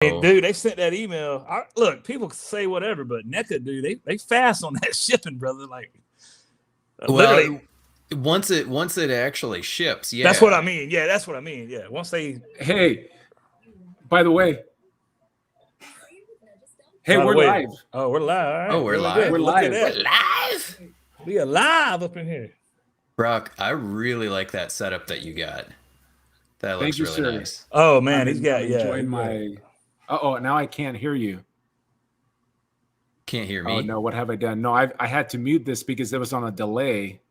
Hey, dude, they sent that email. Look, people say whatever, but NECA, dude, they fast on that shipping, brother. Like, literally. Once it actually ships, yeah. That's what I mean. Yeah, that's what I mean. Yeah, once they. Hey, by the way. Hey, we're live. Oh, we're live. All right. Oh, we're live. We're live. We're live. We are live up in here. Brock, I really like that setup that you got. That looks really nice. Oh man, he's got my. Now I can't hear you. Can't hear me. Oh no, what have I done? No, I had to mute this because it was on a delay.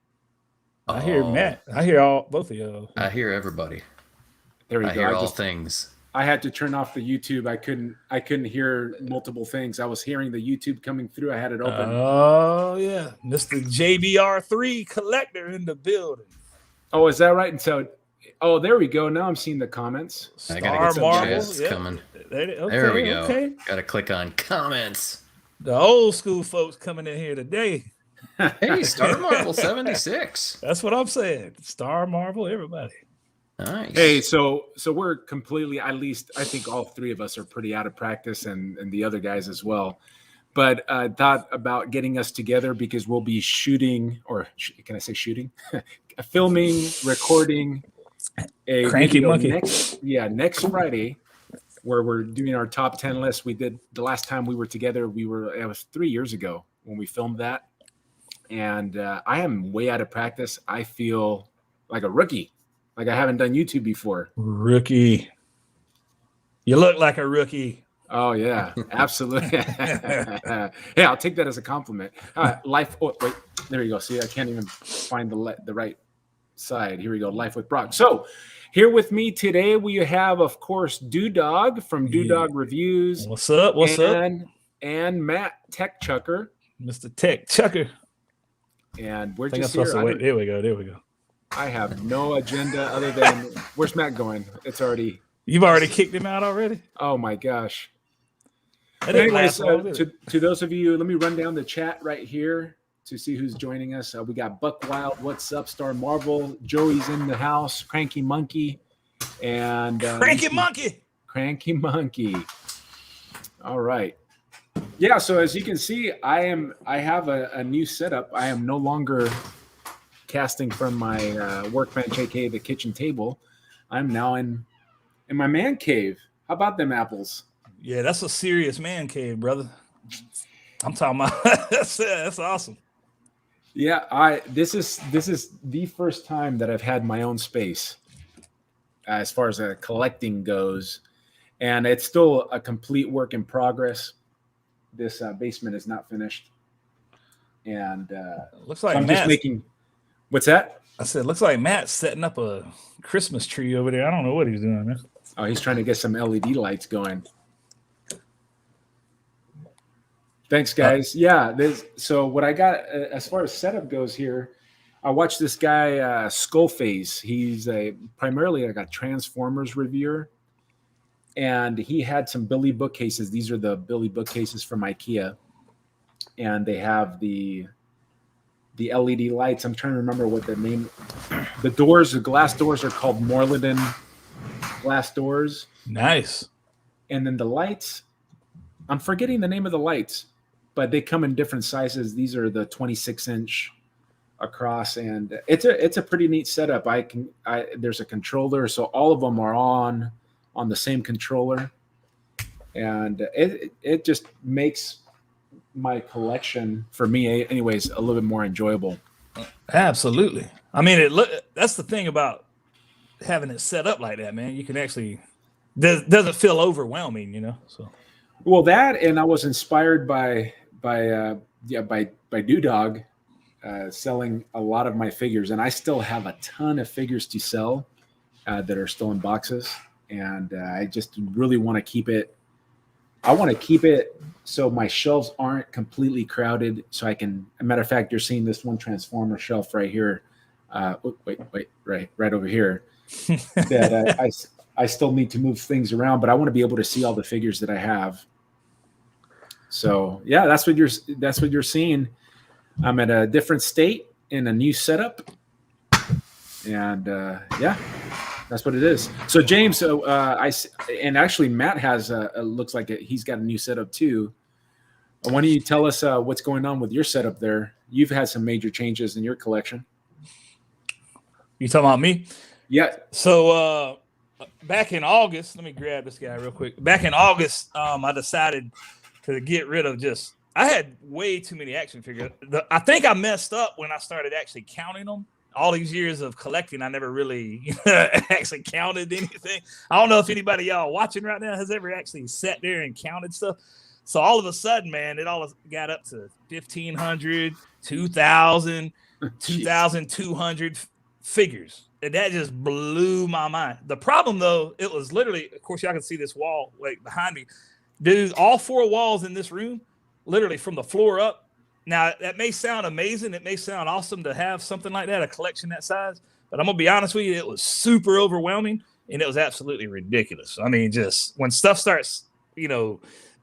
I hear Matt. I hear both of y'all. I hear everybody. There we go. I hear all things. I had to turn off the YouTube. I couldn't hear multiple things. I was hearing the YouTube coming through. I had it open. Oh yeah, Mr. JBR3 collector in the building. Oh, is that right? And so, there we go. Now I'm seeing the comments. I gotta get some chats coming. There we go. Okay. Gotta click on comments. The old school folks coming in here today. Hey, Star Marvel 76. That's what I'm saying. Star Marvel, everybody. Nice. Hey, so we're completely, at least I think all three of us are pretty out of practice, and the other guys as well. But thought about getting us together because we'll be shooting, or can I say shooting? Filming, recording a Cranky Monkey next Friday, where we're doing our top 10 list. We did the last time we were together. It was 3 years ago when we filmed that, and I am way out of practice. I feel like a rookie, like I haven't done YouTube before. Rookie, you look like a rookie. Oh yeah, absolutely. Yeah, I'll take that as a compliment. Life. Oh wait, there you go. See, I can't even find the right side. Here we go. Life with Brock. So here with me today we have, of course, Dog from Dog Reviews. What's up? And Matt Tech Chucker, Mr. Tech Chucker. And we're just here. There we go. I have no agenda other than where's Matt going? You've already kicked him out already. Oh my gosh. Anyways, to those of you, let me run down the chat right here to see who's joining us. We got Buck Wild, what's up? Star Marvel, Joey's in the house, Cranky Monkey, and Cranky Monkey. All right. Yeah, so as you can see, I have a new setup. I am no longer casting from my workbench, aka the kitchen table. I'm now in my man cave. How about them apples? Yeah, that's a serious man cave, brother. I'm talking about that's awesome. Yeah, this is the first time that I've had my own space as far as collecting goes, and it's still a complete work in progress. This basement is not finished, and looks like so I'm just making. What's that? I said, looks like Matt's setting up a Christmas tree over there. I don't know what he's doing, man. Oh, he's trying to get some LED lights going. Thanks, guys. So what I got as far as setup goes here, I watched this guy, Skullface. He's primarily like a Transformers reviewer, and he had some Billy bookcases. These are the Billy bookcases from IKEA, and they have the LED lights. I'm trying to remember what the name. The glass doors are called Morliden glass doors. Nice. And then the lights, I'm forgetting the name of the lights, but they come in different sizes. These are the 26-inch across, and it's a pretty neat setup. There's a controller, so all of them are on the same controller, and it just makes my collection, for me anyways, a little bit more enjoyable. Absolutely. I mean, that's the thing about having it set up like that, man. You can actually doesn't feel overwhelming, you know. So well, that, and I was inspired by Dog selling a lot of my figures, and I still have a ton of figures to sell that are still in boxes, and I just really want to keep it. I want to keep it so my shelves aren't completely crowded, so I can. As a matter of fact, you're seeing this one Transformer shelf right here. Right over here. That I still need to move things around, but I want to be able to see all the figures that I have. So yeah, that's what you're seeing. I'm at a different state in a new setup, and yeah. That's what it is. So James, and actually Matt has looks like he's got a new setup too. Why don't you tell us what's going on with your setup there? You've had some major changes in your collection. You talking about me? Yeah. So back in August, let me grab this guy real quick. Back in August, I decided to get rid of I had way too many action figures. I think I messed up when I started actually counting them. All these years of collecting, I never really actually counted anything. I don't know if anybody y'all watching right now has ever actually sat there and counted stuff. So all of a sudden, man, it all got up to 1,500, 2,000, 2,200 figures. And that just blew my mind. The problem, though, it was literally, of course, y'all can see this wall like behind me. Dude, all 4 walls in this room, literally from the floor up. Now, that may sound amazing. It may sound awesome to have something like that, a collection that size. But I'm going to be honest with you, it was super overwhelming, and it was absolutely ridiculous. I mean, just when stuff starts,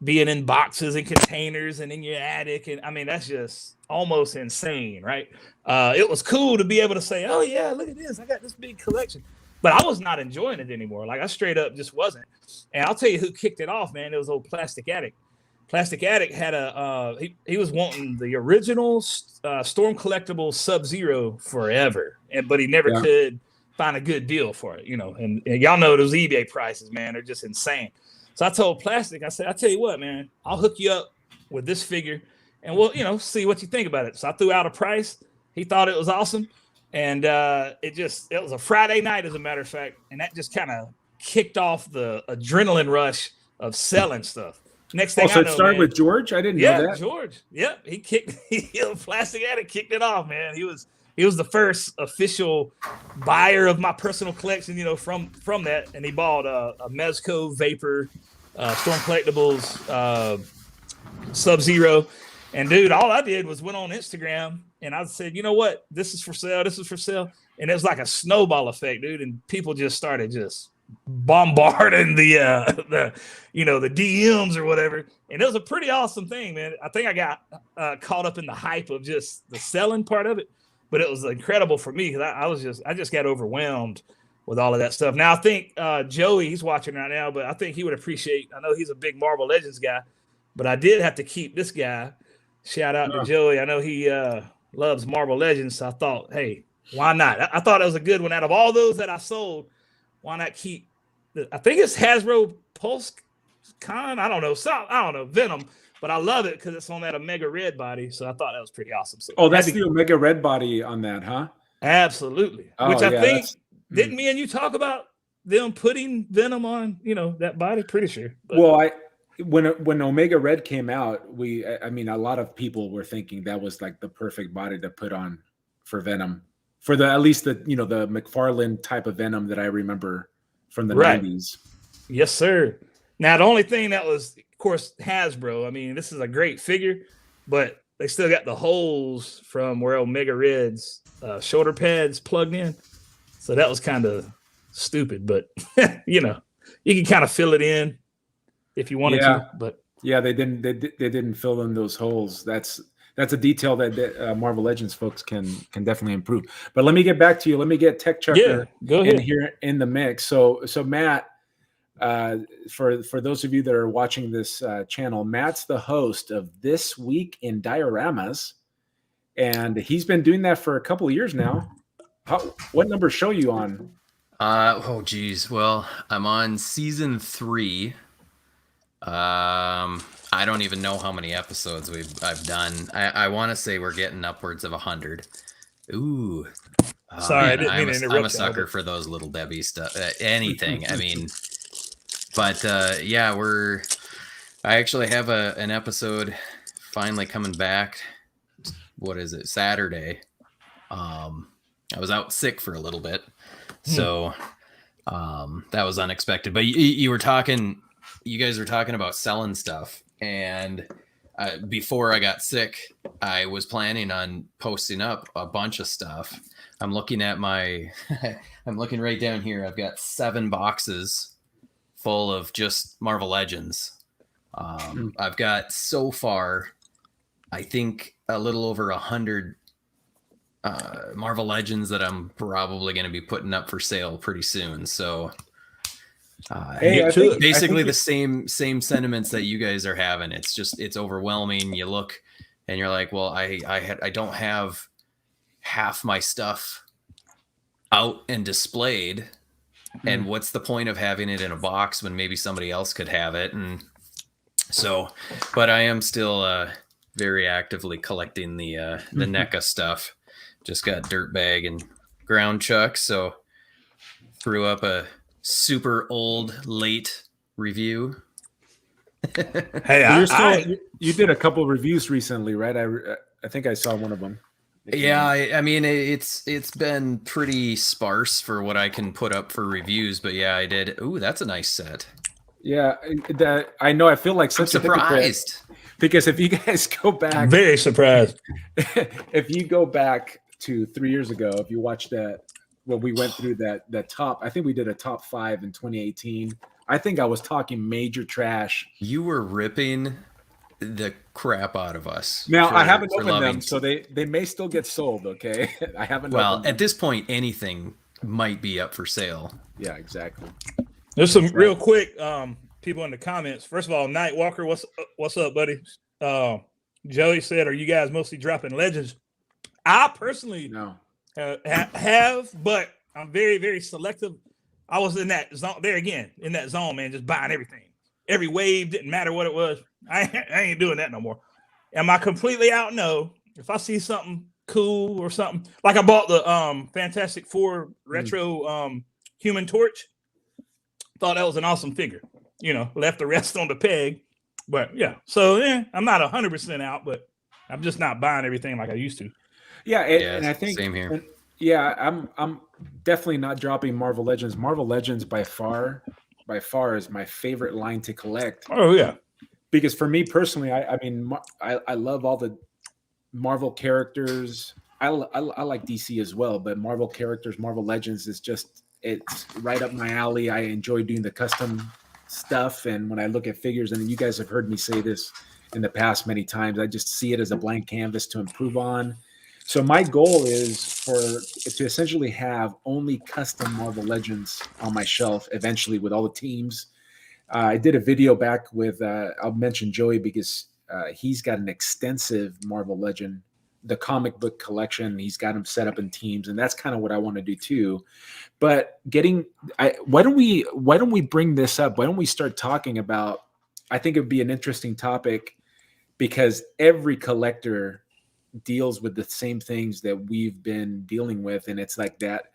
being in boxes and containers and in your attic, and I mean, that's just almost insane, right? It was cool to be able to say, oh, yeah, look at this. I got this big collection. But I was not enjoying it anymore. Like, I straight up just wasn't. And I'll tell you who kicked it off, man. It was old Plastic Addict. Plastic Addict had he was wanting the original Storm Collectible Sub-Zero forever, but he never could find a good deal for it, and y'all know those eBay prices, man, they're just insane. So I told Plastic, I said, I tell you what, man, I'll hook you up with this figure and we'll, see what you think about it. So I threw out a price. He thought it was awesome. And it was a Friday night, as a matter of fact. And that just kind of kicked off the adrenaline rush of selling stuff. Next thing I know, it started with George? I didn't know that. Yeah, George. Yep. Plastic Addict kicked it off, man. He was the first official buyer of my personal collection, from that. And he bought a Mezco Vapor, Storm Collectibles, Sub-Zero. And dude, all I did was went on Instagram and I said, you know what? This is for sale. This is for sale. And it was like a snowball effect, dude. And people just started bombarding the DMs or whatever. And it was a pretty awesome thing, man. I think I got caught up in the hype of just the selling part of it, but it was incredible for me because I just got overwhelmed with all of that stuff. Now I think Joey, he's watching right now, but I think he would appreciate. I know he's a big Marvel Legends guy, but I did have to keep this guy. Shout out to Joey. I know he loves Marvel Legends, so I thought, hey, why not? I thought it was a good one. Out of all those that I sold, why not keep? I think it's Hasbro Pulse Con. I don't know Venom, but I love it because it's on that Omega Red body. So I thought that was pretty awesome. So that's the Omega Red body on that, huh? Absolutely. Which I think didn't me and you talk about them putting Venom on, that body? Pretty sure. But. Well, when Omega Red came out, a lot of people were thinking that was like the perfect body to put on for Venom, for at least the McFarlane type of Venom that I remember from the 90s. Yes, sir. Now, the only thing that was, of course, Hasbro. I mean, this is a great figure, but they still got the holes from where Omega Red's shoulder pads plugged in. So that was kind of stupid, but, you can kind of fill it in if you wanted to. But yeah, they didn't fill in those holes. That's a detail that Marvel Legends folks can definitely improve. But let me get back to you. Let me get Tech Chucker in here in the mix. So Matt, for those of you that are watching this channel, Matt's the host of This Week in Dioramas, and he's been doing that for a couple of years now. What number show you on? Well, I'm on season 3. I don't even know how many episodes I've done. I want to say we're getting upwards of 100. Ooh. Sorry, I didn't mean to interrupt. I'm a sucker for those little Debbie stuff. Anything. I mean, but I actually have an episode finally coming back. What is it? Saturday. I was out sick for a little bit, so that was unexpected. But you guys were talking about selling stuff, and before I got sick, I was planning on posting up a bunch of stuff. I'm looking at I'm looking right down here. I've got 7 boxes full of just Marvel Legends. I've got so far, I think, a little over 100 Marvel Legends that I'm probably going to be putting up for sale pretty soon. So basically the same sentiments that you guys are having. It's overwhelming. You look and you're like, well, I don't have half my stuff out and displayed. And what's the point of having it in a box when maybe somebody else could have it? And so, but I am still very actively collecting the NECA stuff. Just got Dirtbag and Ground Chuck, so threw up a super old late review. Hey, you did a couple reviews recently, right? I think I saw one of them. Yeah, I mean it's been pretty sparse for what I can put up for reviews, but yeah, I did. Ooh, that's a nice set. Yeah, that I know. I feel like such I'm surprised because if you guys go back, I'm very surprised. If you go back to 3 years ago, if you watch that, when we went through that top, I think we did a top 5 in 2018. I think I was talking major trash. You were ripping the crap out of us. Now I haven't opened them, so they may still get sold. Okay, I haven't. Well, at this point, anything might be up for sale. Yeah, exactly. There's some real quick people in the comments. First of all, Nightwalker, what's up, buddy? Joey said, "Are you guys mostly dropping Legends?" I personally have, but I'm very, very selective. I was in that zone there again, in that zone, man, just buying everything. Every wave didn't matter what it was. I ain't doing that no more. Am I completely out? No. If I see something cool or something, like I bought the Fantastic Four retro Human Torch. Thought that was an awesome figure. Left the rest on the peg. But yeah, so I'm not 100% out, but I'm just not buying everything like I used to. Yeah, and I think same here. Yeah, I'm definitely not dropping Marvel Legends. Marvel Legends by far is my favorite line to collect. Oh yeah, because for me personally, I love all the Marvel characters. I like DC as well, but Marvel characters, Marvel Legends it's right up my alley. I enjoy doing the custom stuff, and when I look at figures, and you guys have heard me say this in the past many times, I just see it as a blank canvas to improve on. So my goal is to essentially have only custom Marvel Legends on my shelf eventually with all the teams. I did a video back with, I'll mention Joey because he's got an extensive Marvel Legend, the comic book collection. He's got them set up in teams, and that's kind of what I want to do too. But why don't we bring this up? Why don't we start talking about, I think it'd be an interesting topic because every collector deals with the same things that we've been dealing with, and it's like that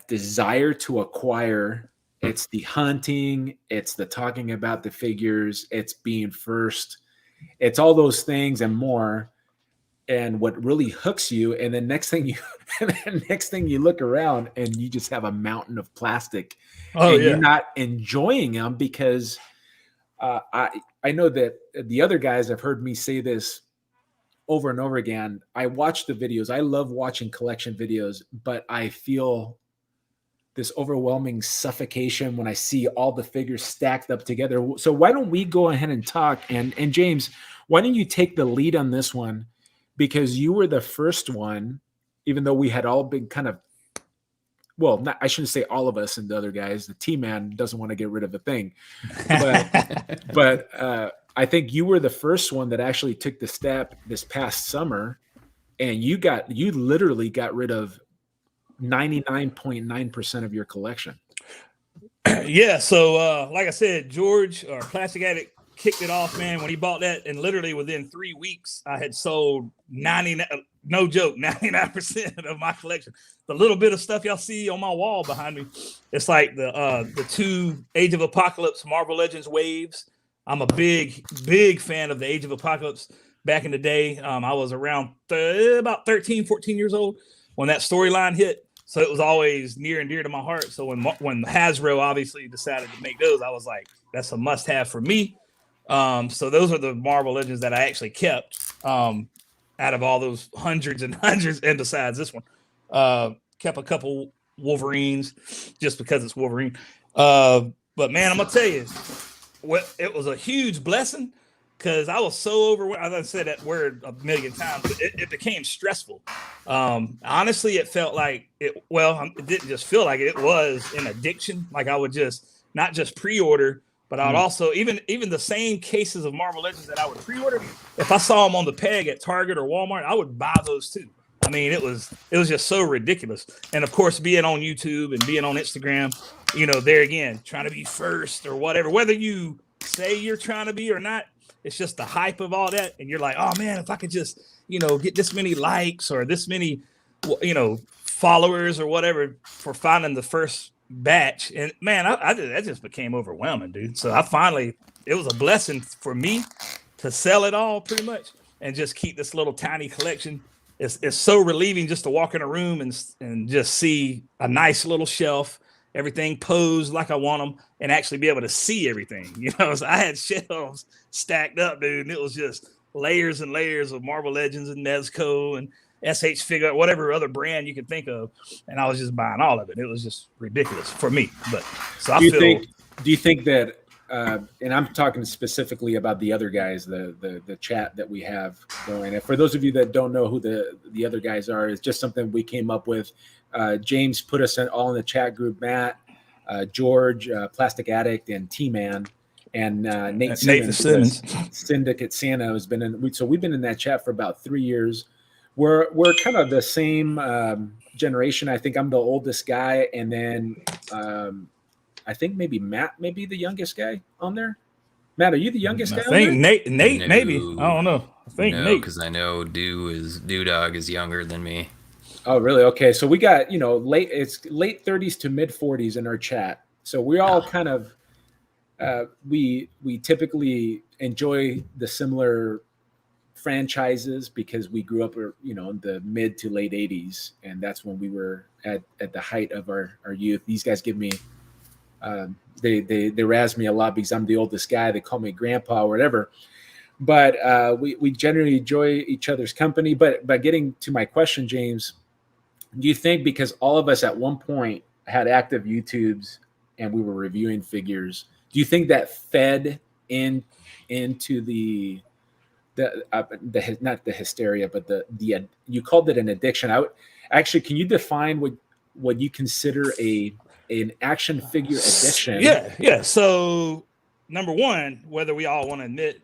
desire to acquire. It's the hunting, it's the talking about the figures, it's being first, it's all those things and more. And what really hooks you, and then next thing you look around and you just have a mountain of plastic, you're not enjoying them because I know that the other guys have heard me say this over and over again. I watch the videos. I love watching collection videos, but I feel this overwhelming suffocation when I see all the figures stacked up together. So why don't we go ahead and talk? And James, why don't you take the lead on this one? Because you were the first one, even though we had all been kind of, well, I shouldn't say all of us and the other guys. The T-Man doesn't want to get rid of the thing, but I think you were the first one that actually took the step this past summer, and you literally got rid of 99.9% of your collection. Yeah. So, like I said, George, our Plastic Addict, kicked it off, man, when he bought that, and literally within 3 weeks, I had sold 99% of my collection. The little bit of stuff y'all see on my wall behind me, it's like the 2 Age of Apocalypse Marvel Legends waves. I'm a big fan of the Age of Apocalypse. Back in the day, I was around about 13, 14 years old when that storyline hit. So it was always near and dear to my heart. So when Hasbro obviously decided to make those, I was like, that's a must-have for me. So those are the Marvel Legends that I actually kept out of all those hundreds and hundreds, and besides this one. Kept a couple Wolverines just because it's Wolverine. But man, I'm gonna tell you, it was a huge blessing because I was so overwhelmed. As I said that word a million times, but it became stressful. Honestly, it felt like it. Well, it didn't just feel like it. It was an addiction. Like I would just not just pre-order, but I would also even the same cases of Marvel Legends that I would pre-order. If I saw them on the peg at Target or Walmart, I would buy those too. I mean, it was just so ridiculous. And of course, being on YouTube and being on Instagram, there again, trying to be first or whatever, whether you say you're trying to be or not, it's just the hype of all that. And you're like, oh man, if I could just, get this many likes or this many, followers or whatever for finding the first batch. And man, that just became overwhelming, dude. So it was a blessing for me to sell it all pretty much and just keep this little tiny collection. It's so relieving just to walk in a room and just see a nice little shelf, everything posed like I want them, and actually be able to see everything. So I had shelves stacked up, dude, and it was just layers and layers of Marvel Legends and Mezco and SH Figure, whatever other brand you could think of, and I was just buying all of it. It was just ridiculous for me. But so do you think that? And I'm talking specifically about the other guys, the chat that we have going. And for those of you that don't know who the other guys are, it's just something we came up with. James put us all in the chat group. Matt, George, Plastic Addict, and T-Man, and Nate Simmons. Syndicate Santa has been in. So we've been in that chat for about 3 years. We're kind of the same generation. I think I'm the oldest guy, and then I think maybe Matt may be the youngest guy on there. Matt, are you the youngest guy? I think Nate no. Maybe. I don't know. I think Nate, because I know Dog is younger than me. Oh, really? Okay, so we got late 30s to mid 40s in our chat. So we all kind of we typically enjoy the similar franchises because we grew up in the mid to late 80s, and that's when we were at the height of our youth. These guys give me they razz me a lot because I'm the oldest guy. They call me grandpa or whatever. But we generally enjoy each other's company. But getting to my question, James, do you think because all of us at one point had active YouTubes and we were reviewing figures, do you think that fed into the not the hysteria, but the you called it an addiction? Can you define what you consider an action figure addiction? Yeah. So number one, whether we all want to admit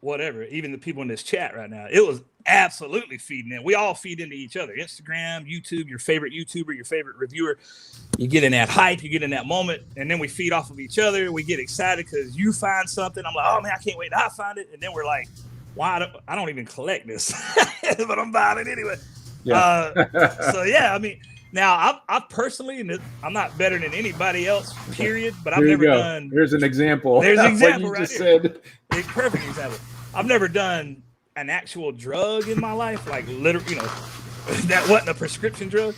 whatever, even the people in this chat right now, it was absolutely feeding in. We all feed into each other. Instagram, YouTube, your favorite YouTuber, your favorite reviewer. You get in that hype, you get in that moment, and then we feed off of each other. We get excited because you find something. I'm like, oh man, I can't wait till I find it. And then we're like, why? I don't even collect this, but I'm buying it anyway. Yeah. So yeah, I mean, now I personally, I'm not better than anybody else, period. But I've never done. Here's an example. There's an example right here. Said. A perfect example. I've never done an actual drug in my life, like literally, that wasn't a prescription drug.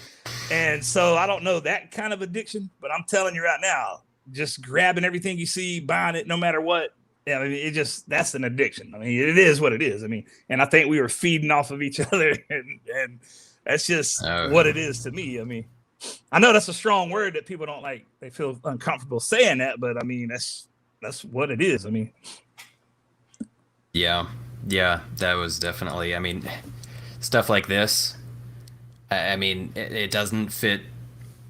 And so I don't know that kind of addiction, but I'm telling you right now, just grabbing everything you see, buying it, no matter what. Yeah, I mean, that's an addiction. I mean, it is what it is. I mean, and I think we were feeding off of each other, and that's just what it is to me. I mean, I know that's a strong word that people don't like. They feel uncomfortable saying that, but I mean, that's what it is. I mean, yeah, that was definitely. I mean, stuff like this. I mean, it doesn't fit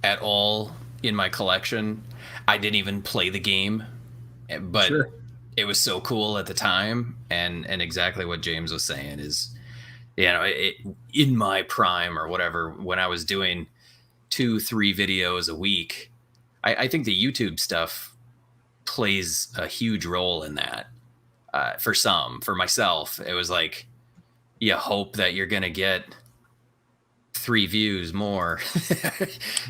at all in my collection. I didn't even play the game, but. Sure. It was so cool at the time, and exactly what James was saying is, in my prime or whatever, when I was doing 2-3 videos a week, I think the YouTube stuff plays a huge role in that. For myself, it was like, you hope that you're gonna get 3 views more,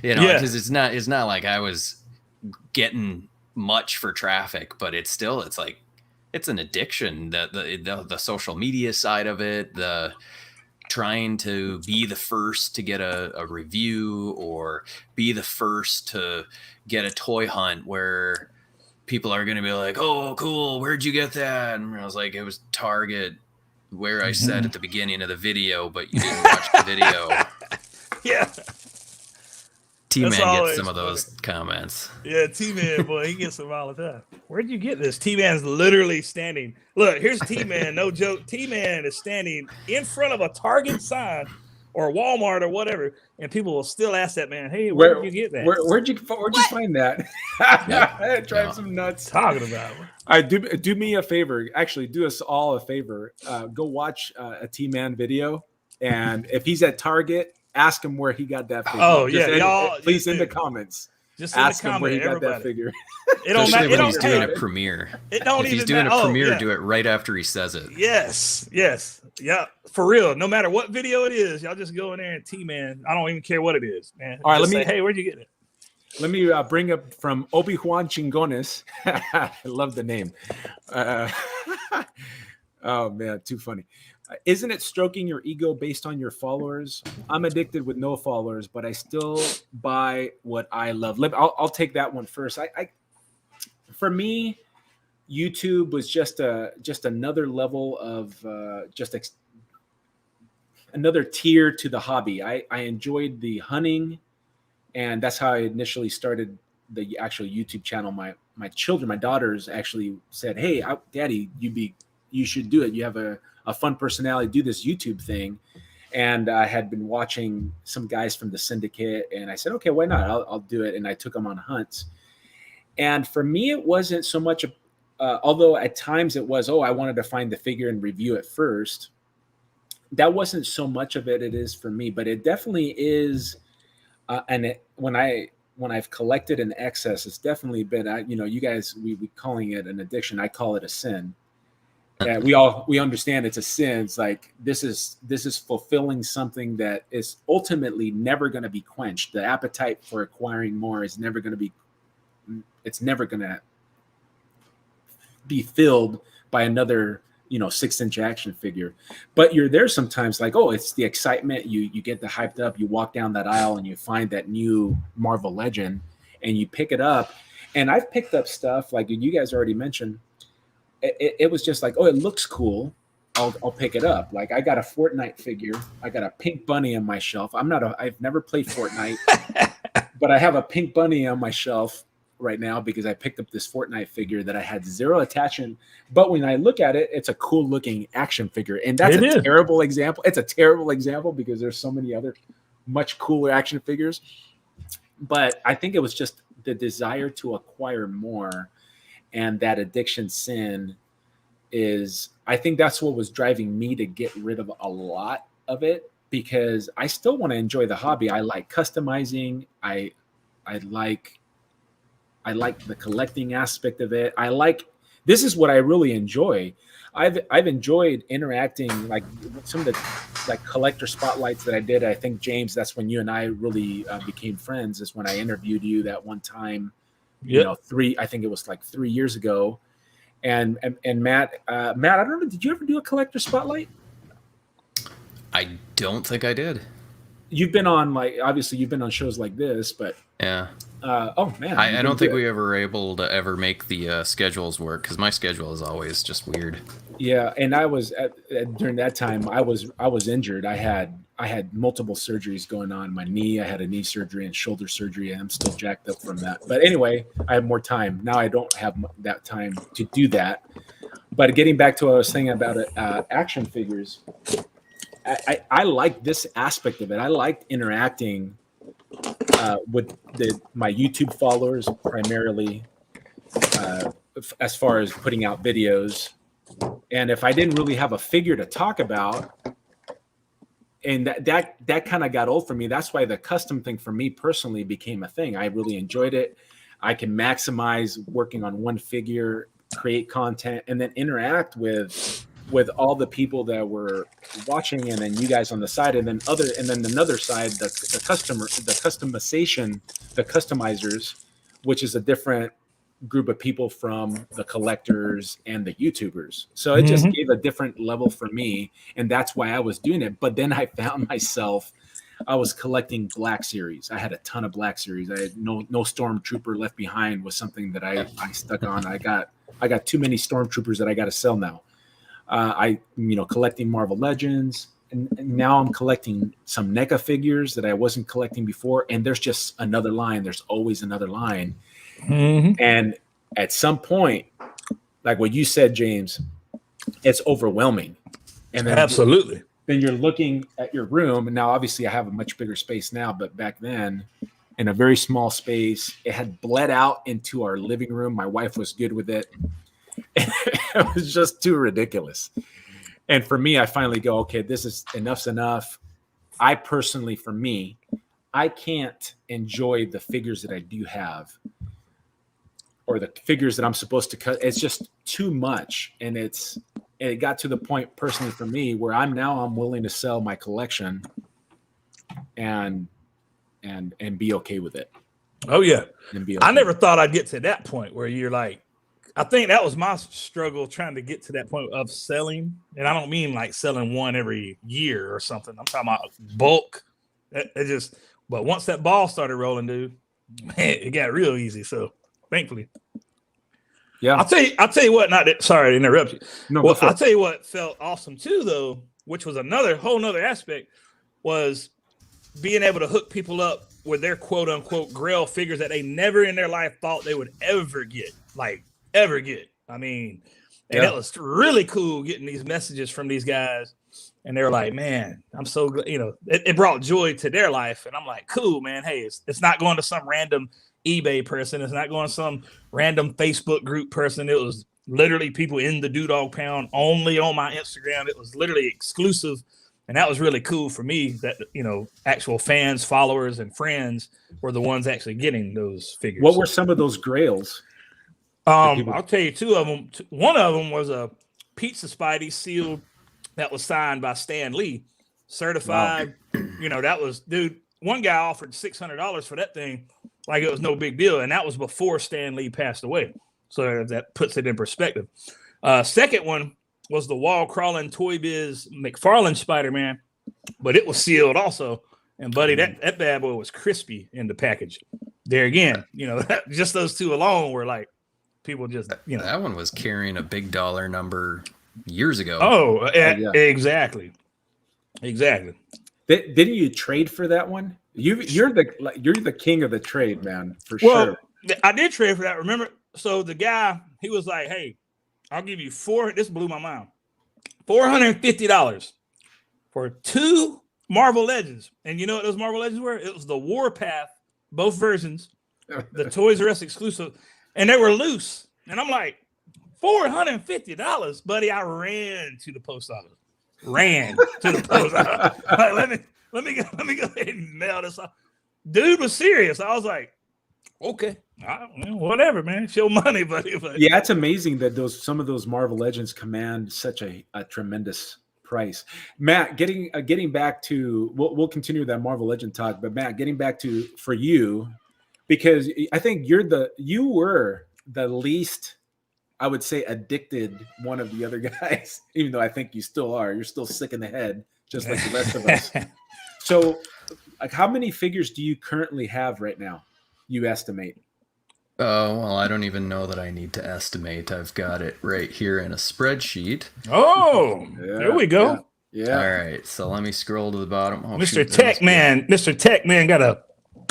because it's not like I was getting much for traffic, but it's like it's an addiction. The social media side of it, the trying to be the first to get a review or be the first to get a toy hunt where people are going to be like, oh cool, where'd you get that? And I was like, it was Target, where I said at the beginning of the video, but you didn't watch the video. Yeah. T-Man always gets some of funny. those comments. Yeah, T-Man, boy, he gets them all the time. Where'd you get this? T-Man's literally standing. Look, here's T-Man. No joke. T-Man is standing in front of a Target sign or Walmart or whatever, and people will still ask that man, "Hey, where did you get that? Where'd you find that?" It drives them nuts. Talking about. I do me a favor. Actually, do us all a favor. Go watch a T-Man video, and if he's at Target, ask him where he got that figure. Oh yeah, y'all. Please in the comments. Just ask in the him where he got everybody. that figure. It don't Especially matter. when he's doing a premiere. It don't if even he's doing matter. a premiere, yeah. do it right after he says it. Yes, yeah, for real. No matter what video it is, y'all just go in there and T-Man. I don't even care what it is, man. All right, just say, hey, where'd you get it? Let me bring up from Obi-Juan Chingones. I love the name. Oh man, too funny. Isn't it stroking your ego based on your followers? I'm addicted with no followers, but I still buy what I love. I'll take that one first. For me, YouTube was just another level of another tier to the hobby. I enjoyed the hunting, and that's how I initially started the actual YouTube channel. My daughters actually said, "Hey, Daddy, you should do it. You have a fun personality. Do this YouTube thing." And I had been watching some guys from the syndicate, and I said, "Okay, why not? I'll do it." And I took them on hunts. And for me, it wasn't so much, although at times it was, I wanted to find the figure and review it first. That wasn't so much of it. It is for me, but it definitely is. When I've collected in excess, it's definitely been, you guys, we calling it an addiction. I call it a sin. We understand it's a sin. It's like this is fulfilling something that is ultimately never going to be quenched. The appetite for acquiring more is never going to be. It's never going to be filled by another 6-inch action figure. But you're there sometimes like, it's the excitement. You get the hyped up. You walk down that aisle and you find that new Marvel Legend, and you pick it up. And I've picked up stuff like you guys already mentioned. It was just like, it looks cool. I'll pick it up. Like I got a Fortnite figure. I got a pink bunny on my shelf. I've never played Fortnite, but I have a pink bunny on my shelf right now because I picked up this Fortnite figure that I had zero attachment. But when I look at it, it's a cool looking action figure. And that's a terrible example. It's a terrible example because there's so many other much cooler action figures. But I think it was just the desire to acquire more. And that addiction sin I think that's what was driving me to get rid of a lot of it, because I still want to enjoy the hobby. I like customizing. I like the collecting aspect of it. This is what I really enjoy. I've enjoyed interacting, like some of the like collector spotlights that I did. I think James, that's when you and I really became friends, is when I interviewed you that one time. Yep. I think it was like 3 years ago. And Matt, I don't know, did you ever do a collector spotlight? I don't think I did. You've been on obviously you've been on shows like this, but yeah. Oh man, I don't think we ever were able to ever make the schedules work, because my schedule is always just weird. Yeah, and I was during that time I was injured. I had multiple surgeries going on. My knee, I had a knee surgery and shoulder surgery, and I'm still jacked up from that. But anyway, I have more time now. I don't have that time to do that. But getting back to what I was saying about action figures, I like this aspect of it. I liked interacting with my YouTube followers primarily, as far as putting out videos. And if I didn't really have a figure to talk about, and that kind of got old for me. That's why the custom thing for me personally became a thing. I really enjoyed it. I can maximize working on one figure, create content, and then interact with all the people that were watching, and then you guys on the side, and then another side, the customizers, which is a different group of people from the collectors and the YouTubers. So it just gave a different level for me, and that's why I was doing it. But then I found myself, I was collecting Black Series. I had a ton of Black Series. I had no Stormtrooper Left Behind was something that I stuck on. I got too many Stormtroopers that I got to sell now. Collecting Marvel Legends, and now I'm collecting some NECA figures that I wasn't collecting before, and there's just another line. There's always another line, and at some point, like what you said, James, it's overwhelming. And then absolutely. Then you're looking at your room, and now obviously I have a much bigger space now, but back then, in a very small space, it had bled out into our living room. My wife was good with it. It was just too ridiculous. And for me, I finally go, okay, this is enough's enough. I personally, for me, I can't enjoy the figures that I do have or the figures that I'm supposed to cut. It's just too much. And it got to the point personally for me where I'm willing to sell my collection and be okay with it. Oh yeah. And be okay. I never thought I'd get to that point where you're like, I think that was my struggle trying to get to that point of selling. And I don't mean like selling one every year or something. I'm talking about bulk. But once that ball started rolling, dude, man, it got real easy. So thankfully. Yeah. I'll tell you what, sorry to interrupt you. No, well, I'll tell you what felt awesome too, though, which was whole nother aspect, was being able to hook people up with their quote unquote grail figures that they never in their life thought they would ever get. I mean, and it was really cool getting these messages from these guys, and they're like, man, I'm so good. You know, it brought joy to their life. And I'm like, cool, man. Hey, it's not going to some random eBay person. It's not going to some random Facebook group person. It was literally people in the Dewdog Pound only on my Instagram. It was literally exclusive. And that was really cool for me that, you know, actual fans, followers, and friends were the ones actually getting those figures. What were some of those grails? I'll tell you two of them. One of them was a Pizza Spidey sealed that was signed by Stan Lee, certified. Wow. You know, that was, dude, one guy offered $600 for that thing like it was no big deal. And that was before Stan Lee passed away. So that puts it in perspective. Second one was the wall crawling Toy Biz McFarlane Spider-Man, but it was sealed also. And buddy, that bad boy was crispy in the package. There again, you know, just those two alone were like, people just, you know, that one was carrying a big dollar number years ago. Oh, yeah. Exactly. Didn't you trade for that one? You're the king of the trade, man, for sure. I did trade for that. Remember? So the guy, he was like, "Hey, I'll give you this blew my mind. $450 for 2 Marvel Legends." And you know what those Marvel Legends were? It was the Warpath, both versions, the Toys R Us exclusive. And they were loose. And I'm like, $450, buddy. I ran to the post office. Like, let me go ahead and mail this off. Dude was serious. I was like, okay, whatever, man. It's your money, buddy. But yeah, it's amazing that some of those Marvel Legends command such a tremendous price. Matt, getting back to, we'll continue that Marvel Legend talk, but Matt, getting back to for you, because I think you were the least, I would say, addicted one of the other guys, even though I think you still are. You're still sick in the head, just like the rest of us. So, like, how many figures do you currently have right now, you estimate? Oh, well, I don't even know that I need to estimate. I've got it right here in a spreadsheet. Oh, there we go. Yeah. All right, so let me scroll to the bottom. Oh, Mr. Tech Man got a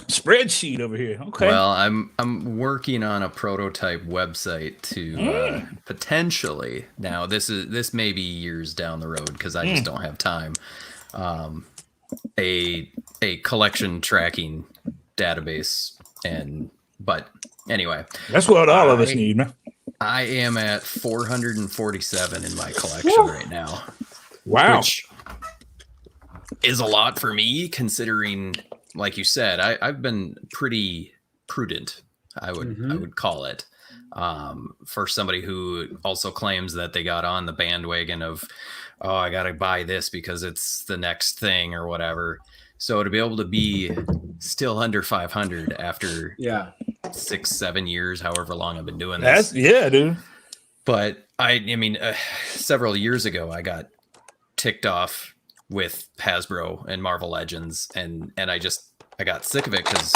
spreadsheet over here. Okay. Well, I'm working on a prototype website to potentially. Now, this may be years down the road because I just don't have time. A collection tracking database, but anyway, that's what all of us need, man. I am at 447 in my collection right now. Wow, which is a lot for me considering. Like you said, I've been pretty prudent, I would call it, for somebody who also claims that they got on the bandwagon of, oh, I got to buy this because it's the next thing or whatever. So to be able to be still under 500 after 6-7 years, however long I've been doing this. Dude. But I mean, several years ago, I got ticked off with Hasbro and Marvel Legends, and I got sick of it because,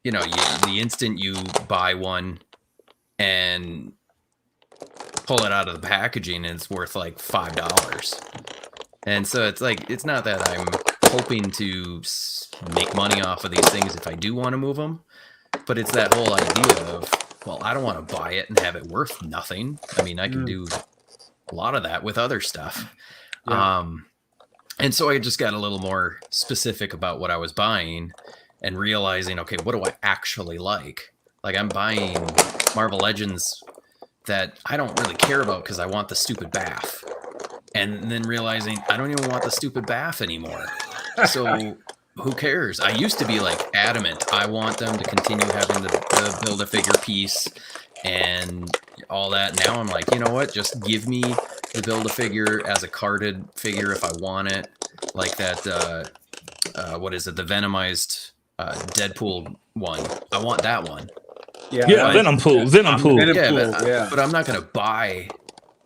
you know, the instant you buy one and pull it out of the packaging, it's worth like $5. And so it's like, it's not that I'm hoping to make money off of these things if I do want to move them, but it's that whole idea of, well, I don't want to buy it and have it worth nothing. I mean, I can do a lot of that with other stuff. Yeah. And so I just got a little more specific about what I was buying and realizing, okay, what do I actually like? Like, I'm buying Marvel Legends that I don't really care about because I want the stupid bath. And then realizing I don't even want the stupid bath anymore. So who cares? I used to be like adamant. I want them to continue having the Build-A-Figure piece and all that. Now I'm like, you know what? Just give me the Build-A-Figure as a carded figure if I want it. Like that, what is it? The Venomized Deadpool one. I want that one. Yeah, Venom Pool. But I'm not going to buy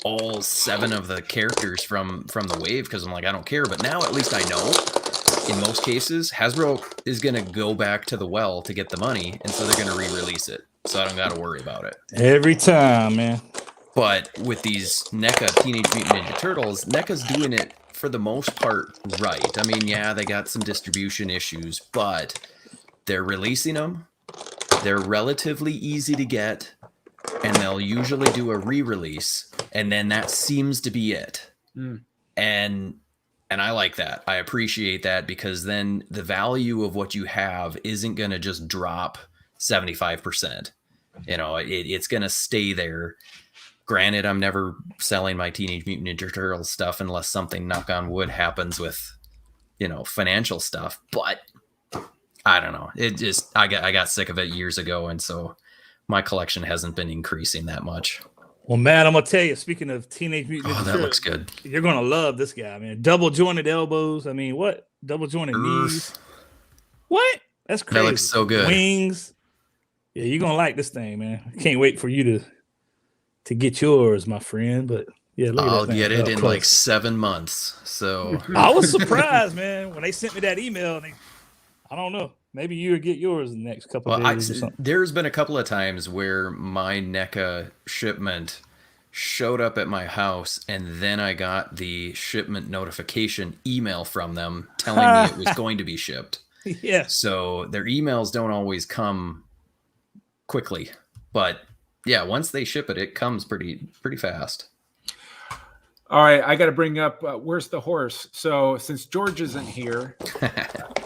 all 7 of the characters from the wave because I'm like, I don't care. But now at least I know in most cases Hasbro is going to go back to the well to get the money, and so they're going to re-release it, so I don't got to worry about it every time, man. But with these NECA Teenage Mutant Ninja Turtles, NECA's doing it for the most part right. I mean, yeah, they got some distribution issues, but they're releasing them. They're relatively easy to get, and they'll usually do a re-release, and then that seems to be it. And I like that. I appreciate that, because then the value of what you have isn't going to just drop 75%. You know, it's going to stay there. Granted, I'm never selling my Teenage Mutant Ninja Turtles stuff unless something, knock on wood, happens with, you know, financial stuff. But I don't know. It just, I got sick of it years ago, and so my collection hasn't been increasing that much. Well, Matt, I'm gonna tell you. Speaking of Teenage Mutant Ninja Turtles, that looks good. You're gonna love this guy, man. Double jointed elbows. I mean, what? Double jointed knees. What? That's crazy. That looks so good. Wings. Yeah, you're gonna like this thing, man. I can't wait for you to get yours, my friend. But yeah, look at I'll that get thing it in like 7 months. So I was surprised, man, when they sent me that email. I don't know. Maybe you'll get yours in the next couple of days or something. There's been a couple of times where my NECA shipment showed up at my house, and then I got the shipment notification email from them telling me it was going to be shipped. Yeah. So their emails don't always come quickly, but yeah, once they ship it, it comes pretty fast. All right, I got to bring up where's the horse. So since George isn't here,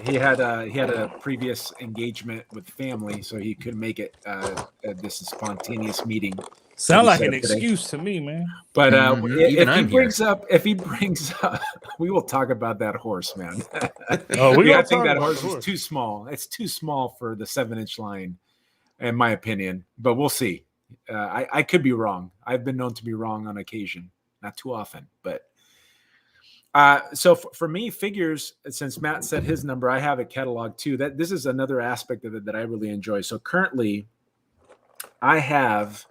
he had a previous engagement with family, so he couldn't make it at this spontaneous meeting. Sound like an excuse to me, man. But if he brings up, we will talk about that horse, man. I think that horse is too small. It's too small for the 7-inch line, in my opinion. But we'll see. I could be wrong. I've been known to be wrong on occasion. Not too often, but so for me, figures, since Matt said his number, I have it cataloged too. That this is another aspect of it that I really enjoy. So currently, I have,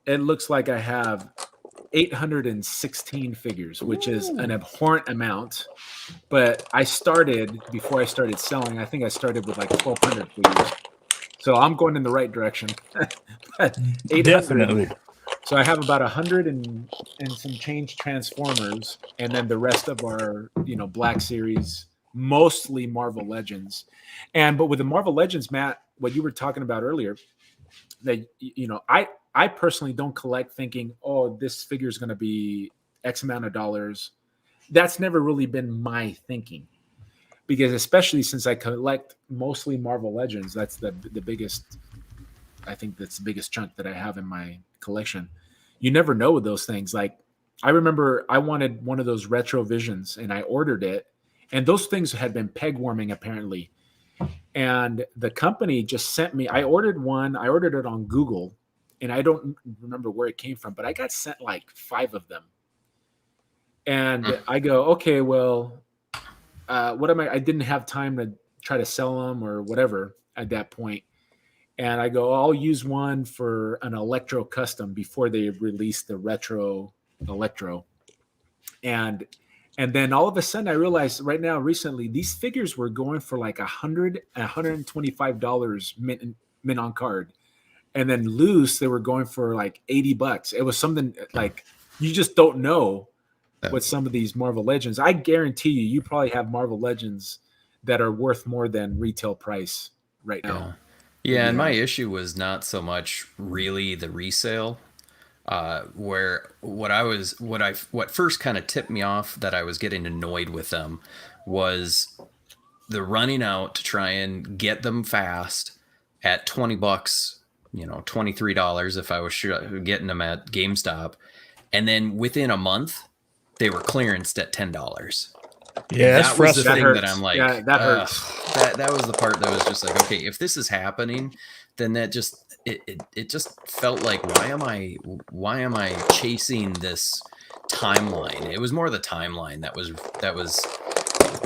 it looks like I have 816 figures, which is an abhorrent amount. But I started, before I started selling, I think I started with like 1,200 figures. So I'm going in the right direction. 800. Definitely. So I have about 100 and some change Transformers, and then the rest of our, Black Series, mostly Marvel Legends. But with the Marvel Legends, Matt, what you were talking about earlier, that I personally don't collect thinking, oh, this figure is going to be X amount of dollars. That's never really been my thinking, because especially since I collect mostly Marvel Legends, that's the biggest. I think that's the biggest chunk that I have in my collection. You never know with those things. Like, I remember I wanted one of those Retro Visions, and I ordered it, and those things had been peg warming apparently. And the company just sent me, I ordered it on Google, and I don't remember where it came from, but I got sent like 5 of them. And I go, okay, well, what am I didn't have time to try to sell them or whatever at that point. And I go, I'll use one for an Electro custom before they release the Retro Electro. And then all of a sudden I realized recently, these figures were going for like $100, $125 mint on card. And then loose, they were going for like $80. It was something like, you just don't know with some of these Marvel Legends. I guarantee you probably have Marvel Legends that are worth more than retail price right now. Yeah, and my issue was not so much really the resale. Where what first kind of tipped me off that I was getting annoyed with them was the running out to try and get them fast at $20, $23 if I was getting them at GameStop, and then within a month they were clearanced at $10. Yeah, that was the thing hurts. that I'm like, yeah, that hurts. That was the part that was just like, okay, if this is happening, then that just it just felt like why am I chasing this timeline? It was more the timeline that was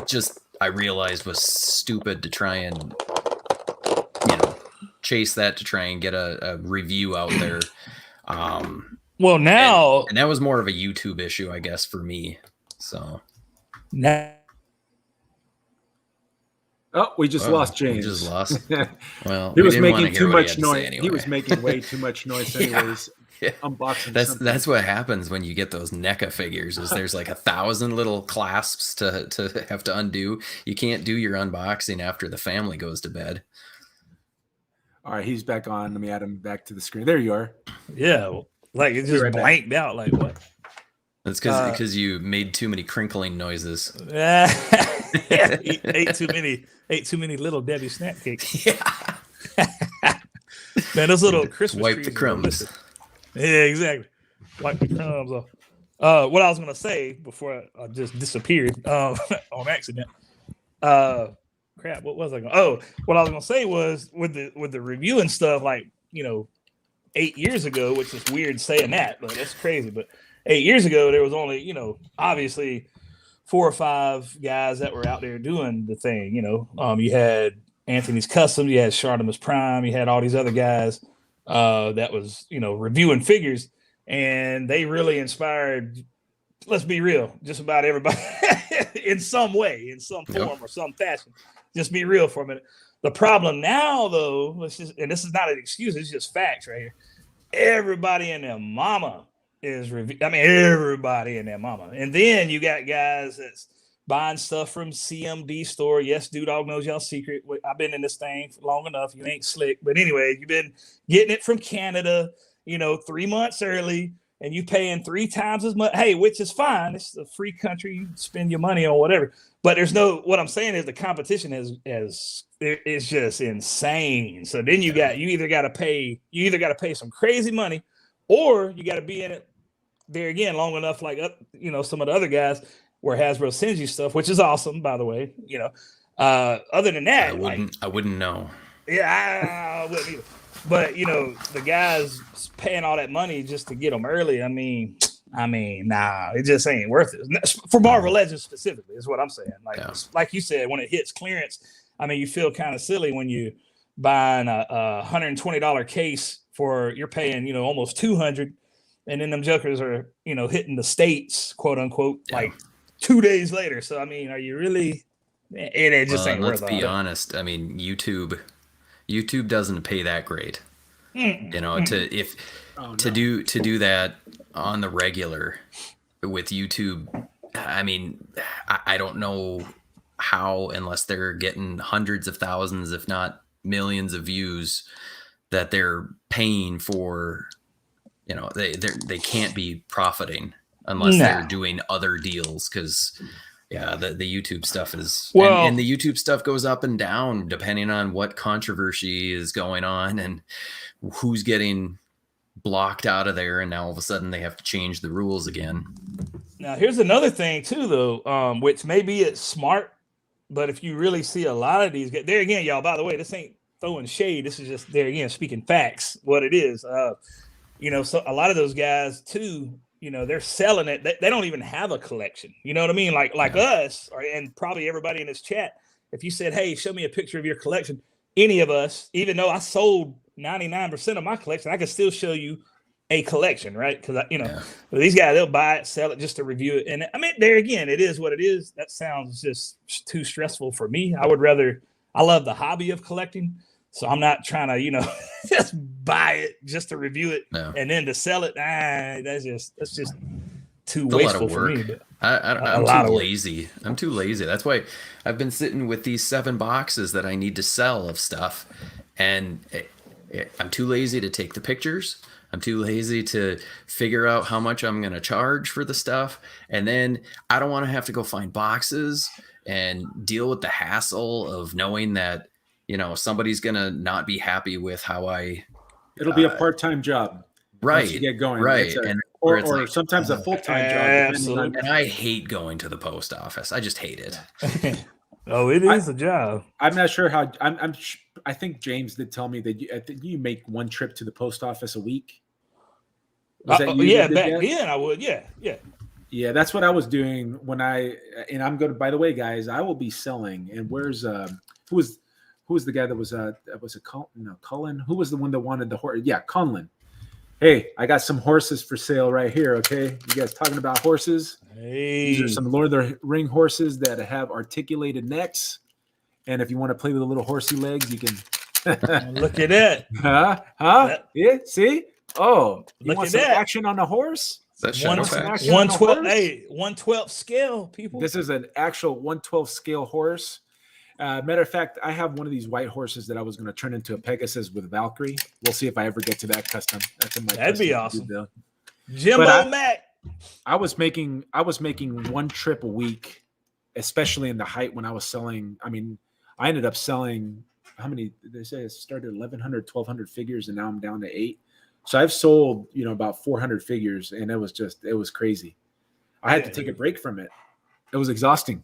just I realized was stupid to try and chase that to try and get a review out there. Well, now and that was more of a YouTube issue, I guess, for me. So now. Oh, we just lost James. We just lost. Well, he was making too much noise. Anyway. He was making way too much noise anyways. Yeah. Unboxing that's what happens when you get those NECA figures is there's like 1,000 little clasps to have to undo. You can't do your unboxing after the family goes to bed. All right, he's back on. Let me add him back to the screen. There you are. Yeah, like it just blanked out. Like what? That's because you made too many crinkling noises. ate too many little Debbie snap cakes. Yeah. Man, those little Christmas wipe trees the crumbs. Yeah, exactly. Wipe the crumbs off. What I was gonna say before I just disappeared on accident. Crap. What was I going? Oh, what I was gonna say was with the review and stuff. Like 8 years ago, which is weird saying that, but that's crazy. But 8 years ago, there was only obviously 4 or 5 guys that were out there doing the thing. You had Anthony's Custom, you had Shartimus Prime, you had all these other guys that was reviewing figures, and they really inspired. Let's be real, just about everybody in some way, in some form or some fashion. Just be real for a minute. The problem now, though, and this is not an excuse, it's just facts right here. Everybody and their mama is everybody and their mama. And then you got guys that's buying stuff from CMD store. Yes, Dude Dog knows y'all secret. I've been in this thing for long enough. You ain't slick. But anyway, you've been getting it from Canada, 3 months early, and you paying 3 times as much. Hey, which is fine. It's a free country. You spend your money on whatever. But what I'm saying is the competition is just insane. So then you either got to pay some crazy money, or you got to be in it there again long enough, like some of the other guys where Hasbro sends you stuff, which is awesome, by the way. Other than that, I wouldn't know. Yeah, I wouldn't either. But the guys paying all that money just to get them early. I mean, nah, it just ain't worth it for Marvel Legends specifically. Is what I'm saying. Like you said, when it hits clearance, you feel kind of silly when you buying a $120 case you're paying almost $200, and then them jokers are hitting the States, quote unquote, like 2 days later. So are you really? It just ain't worth it. Let's be honest. YouTube doesn't pay that great. To do that on the regular with YouTube. I don't know how, unless they're getting hundreds of thousands, if not millions of views, that they're paying for. They can't be profiting unless they're doing other deals, because the YouTube stuff is and the YouTube stuff goes up and down depending on what controversy is going on and who's getting blocked out of there, and now all of a sudden they have to change the rules again. Now here's another thing too, though, which maybe it's smart, but if you really see a lot of these there again, y'all, by the way, this ain't throwing shade, this is just there again speaking facts, what it is. So a lot of those guys too, they're selling it. They don't even have a collection. You know what I mean? Like us, and probably everybody in this chat, if you said, hey, show me a picture of your collection, any of us, even though I sold 99% of my collection, I can still show you a collection, right? Because these guys, they'll buy it, sell it just to review it. And there again, it is what it is. That sounds just too stressful for me. I love the hobby of collecting. So I'm not trying to, just buy it just to review it and then to sell it. That's just too It's a lot wasteful of for work. me. But I'm lot too of work. lazy. I'm too lazy. That's why I've been sitting with these 7 boxes that I need to sell of stuff, and I'm too lazy to take the pictures. I'm too lazy to figure out how much I'm going to charge for the stuff, and then I don't want to have to go find boxes and deal with the hassle of knowing that somebody's going to not be happy with how I. It'll be a part-time job. Once you get going, right, or like, sometimes a full-time job. Absolutely. And I hate going to the post office. I just hate it. Oh, it is a job. I'm not sure how. I think James did tell me that I think you make one trip to the post office a week. Was that you? Yeah, back then I would. Yeah. Yeah, that's what I was doing when I'm going to. By the way, guys, I will be selling. And where's who was the guy that was Cullen? Who was the one that wanted the horse? Yeah, Conlon. Hey, I got some horses for sale right here. Okay, you guys talking about horses? Hey, these are some Lord of the Ring horses that have articulated necks, and if you want to play with the little horsey legs, you can. Look at that. Yeah. See? Oh, you look want at some that action on the horse? That's 112. Hey, 112 scale, people. This is an actual 112 scale horse. Matter of fact, I have one of these white horses that I was going to turn into a Pegasus with Valkyrie. We'll see if I ever get to that custom. That'd be awesome. Jimbo Mac. I was making one trip a week, especially in the height when I was selling. I mean, I ended up selling how many? They say I started 1,100, 1,200 figures, and now I'm down to 8. So I've sold about 400 figures, and it was crazy. I had to take a break from it. It was exhausting.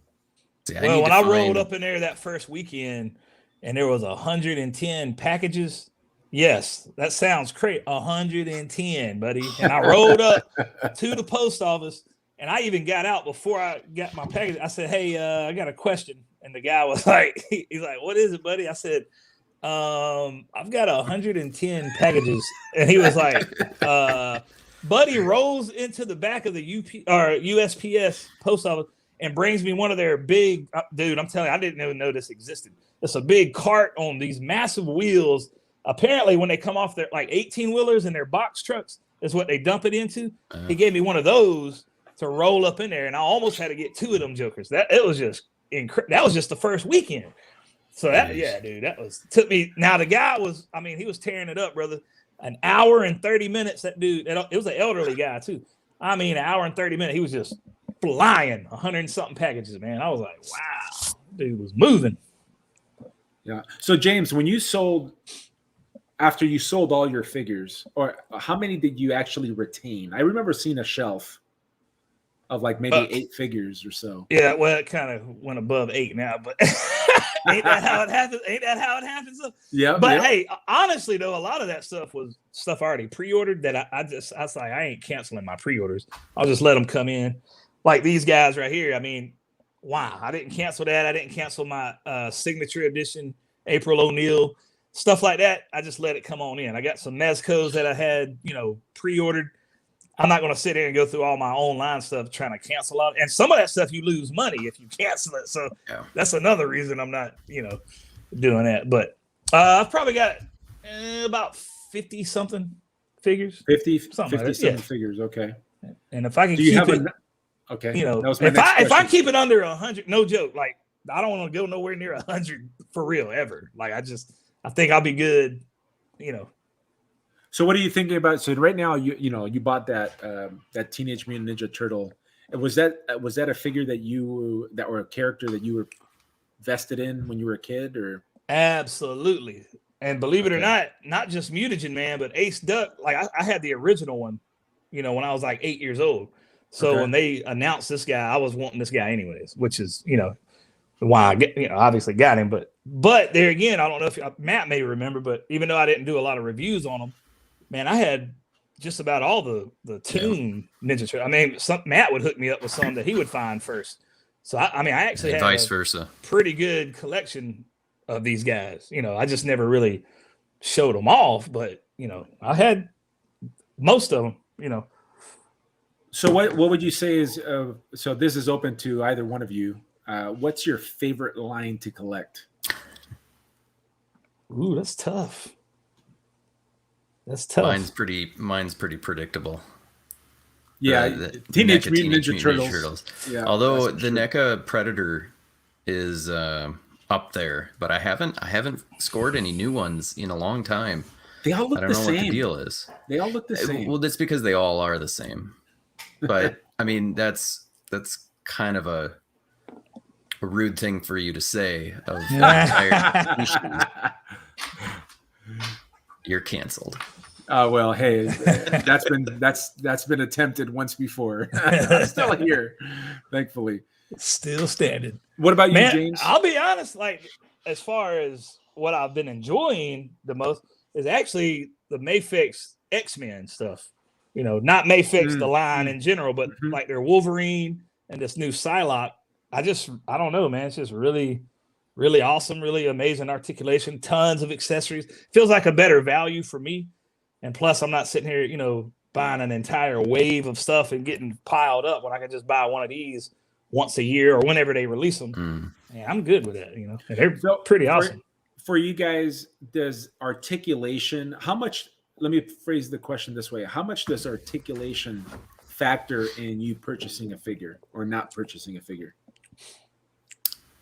Well, when I rolled up in there that first weekend and there was 110 packages, yes, that sounds crazy. 110, buddy. And I rolled up to the post office, and I even got out before I got my package. I said, "Hey, I got a question." And the guy was like, he's like, "What is it, buddy?" I said, "I've got 110 packages." And he was like, buddy rolls into the back of the USPS post office and brings me one of their big, dude, I'm telling you, I didn't even know this existed. It's a big cart on these massive wheels. Apparently, when they come off their like 18-wheelers and their box trucks, is what they dump it into. He gave me one of those to roll up in there, and I almost had to get 2 of them jokers. That was just the first weekend. So that took me. Now the guy was, he was tearing it up, brother. An hour and 30 minutes. That dude, it was an elderly guy too. An hour and 30 minutes. He was just flying 100 and something packages, man. I was like, wow, dude was moving. Yeah. So James, when after you sold all your figures, or how many did you actually retain? I remember seeing a shelf of like maybe 8 figures or so. Yeah, well, it kind of went above 8 now, but ain't that how it happens? Yeah. But hey, honestly though, a lot of that stuff was stuff I already pre-ordered that I was like, I ain't canceling my pre-orders. I'll just let them come in. Like these guys right here. Wow, I didn't cancel that. I didn't cancel my signature edition April O'Neil, stuff like that. I just let it come on in. I got some Mezcos that I had, pre-ordered. I'm not going to sit here and go through all my online stuff trying to cancel out. And some of that stuff you lose money if you cancel it. So that's another reason I'm not, doing that. But I've probably got about 50 something figures. 50 something figures. Okay. And if I can keep it. Okay. If I keep it under 100, no joke. Like I don't want to go nowhere near 100 for real ever. Like I think I'll be good. So what are you thinking about? So right now, you bought that Teenage Mutant Ninja Turtle. Was that a figure or a character that you were vested in when you were a kid, or? Absolutely. And believe it or not just Mutagen, man, but Ace Duck. Like I had the original one, when I was like 8 years old. So when they announced this guy, I was wanting this guy anyways, which is, why I obviously got him. But there again, I don't know if Matt may remember, but even though I didn't do a lot of reviews on him, man, I had just about all the Toon Ninja Turtles. Matt would hook me up with some that he would find first. So I actually had vice versa. Pretty good collection of these guys. I just never really showed them off, but I had most of them. So what would you say is so this is open to either one of you. What's your favorite line to collect? Ooh, that's tough. That's tough. Mine's pretty predictable. Yeah, Teenage NECA Mutant Ninja Turtles. Yeah, although the NECA Predator is up there, but I haven't scored any new ones in a long time. They all look the same. I don't know what the deal is. They all look the same. Well, that's because they all are the same. But I mean, that's kind of a rude thing for you to say. You're canceled. Well, hey, that's been attempted once before. I'm still here, thankfully. Still standing. What about you, James? I'll be honest. Like, as far as what I've been enjoying the most is actually the Mayfix X-Men stuff. You know, not Mayfix the line in general, but like their Wolverine and this new Psylocke. I don't know, man. It's just really, really awesome, really amazing articulation, tons of accessories. Feels like a better value for me. And plus, I'm not sitting here, you know, buying an entire wave of stuff and getting piled up when I can just buy one of these once a year or whenever they release them. Man, I'm good with that, you know. And they're pretty awesome. For you guys, does articulation, how much, let me phrase the question this way. How much does articulation factor in you purchasing a figure or not purchasing a figure?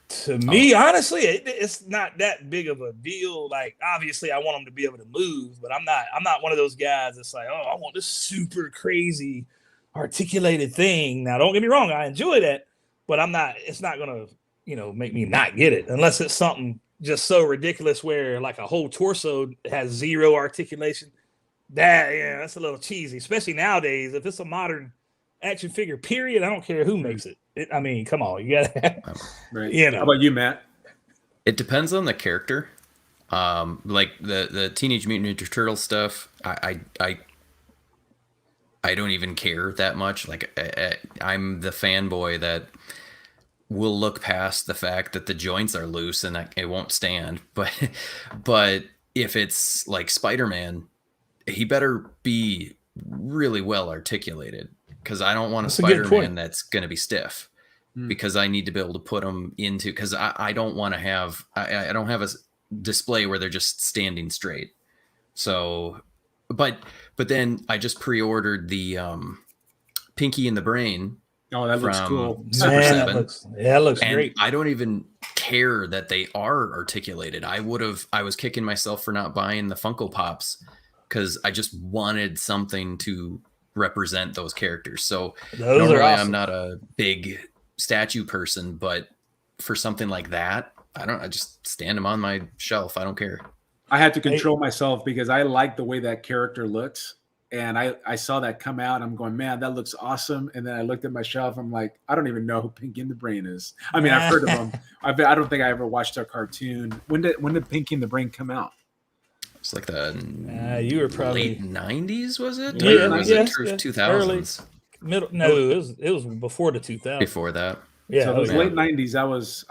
To me, honestly, it's not that big of a deal. Like, obviously, I want them to be able to move, but I'm not one of those guys that's like, oh, I want this super crazy articulated thing. Now, don't get me wrong, I enjoy that, but it's not gonna, you know, make me not get it unless it's something just so ridiculous where like a whole torso has zero articulation. That's a little cheesy, especially nowadays. If it's a modern action figure, period, I don't care who makes it. I mean, come on, you gotta, right? You know. How about you, Matt? It depends on the character. Like the Teenage Mutant Ninja Turtle stuff, I don't even care that much. Like I'm the fanboy that will look past the fact that the joints are loose and it won't stand. But if it's like Spider-Man, he better be really well articulated, because I don't want a Spider-Man that's going to be stiff, because I need to be able to put them into, because I don't want to have, I don't have a display where they're just standing straight. So, but then I just pre-ordered the Pinky and the Brain. Oh, that looks cool. Super 7. That looks great. I don't even care that they are articulated. I was kicking myself for not buying the Funko Pops, because I just wanted something to represent those characters. So normally awesome. I'm not a big statue person, but for something like that, I just stand them on my shelf. I don't care. I had to control myself because I like the way that character looks. And I saw that come out. I'm going, man, that looks awesome. And then I looked at my shelf. I'm like, I don't even know who Pinky and the Brain is. I mean, I've heard of them. I don't think I ever watched a cartoon. When did Pinky and the Brain come out? It's like the you were probably late 90s, was it? Yeah, or was it 2000s? Early, middle. No, it was before the 2000s. Before that. Yeah, so it was late 90s. I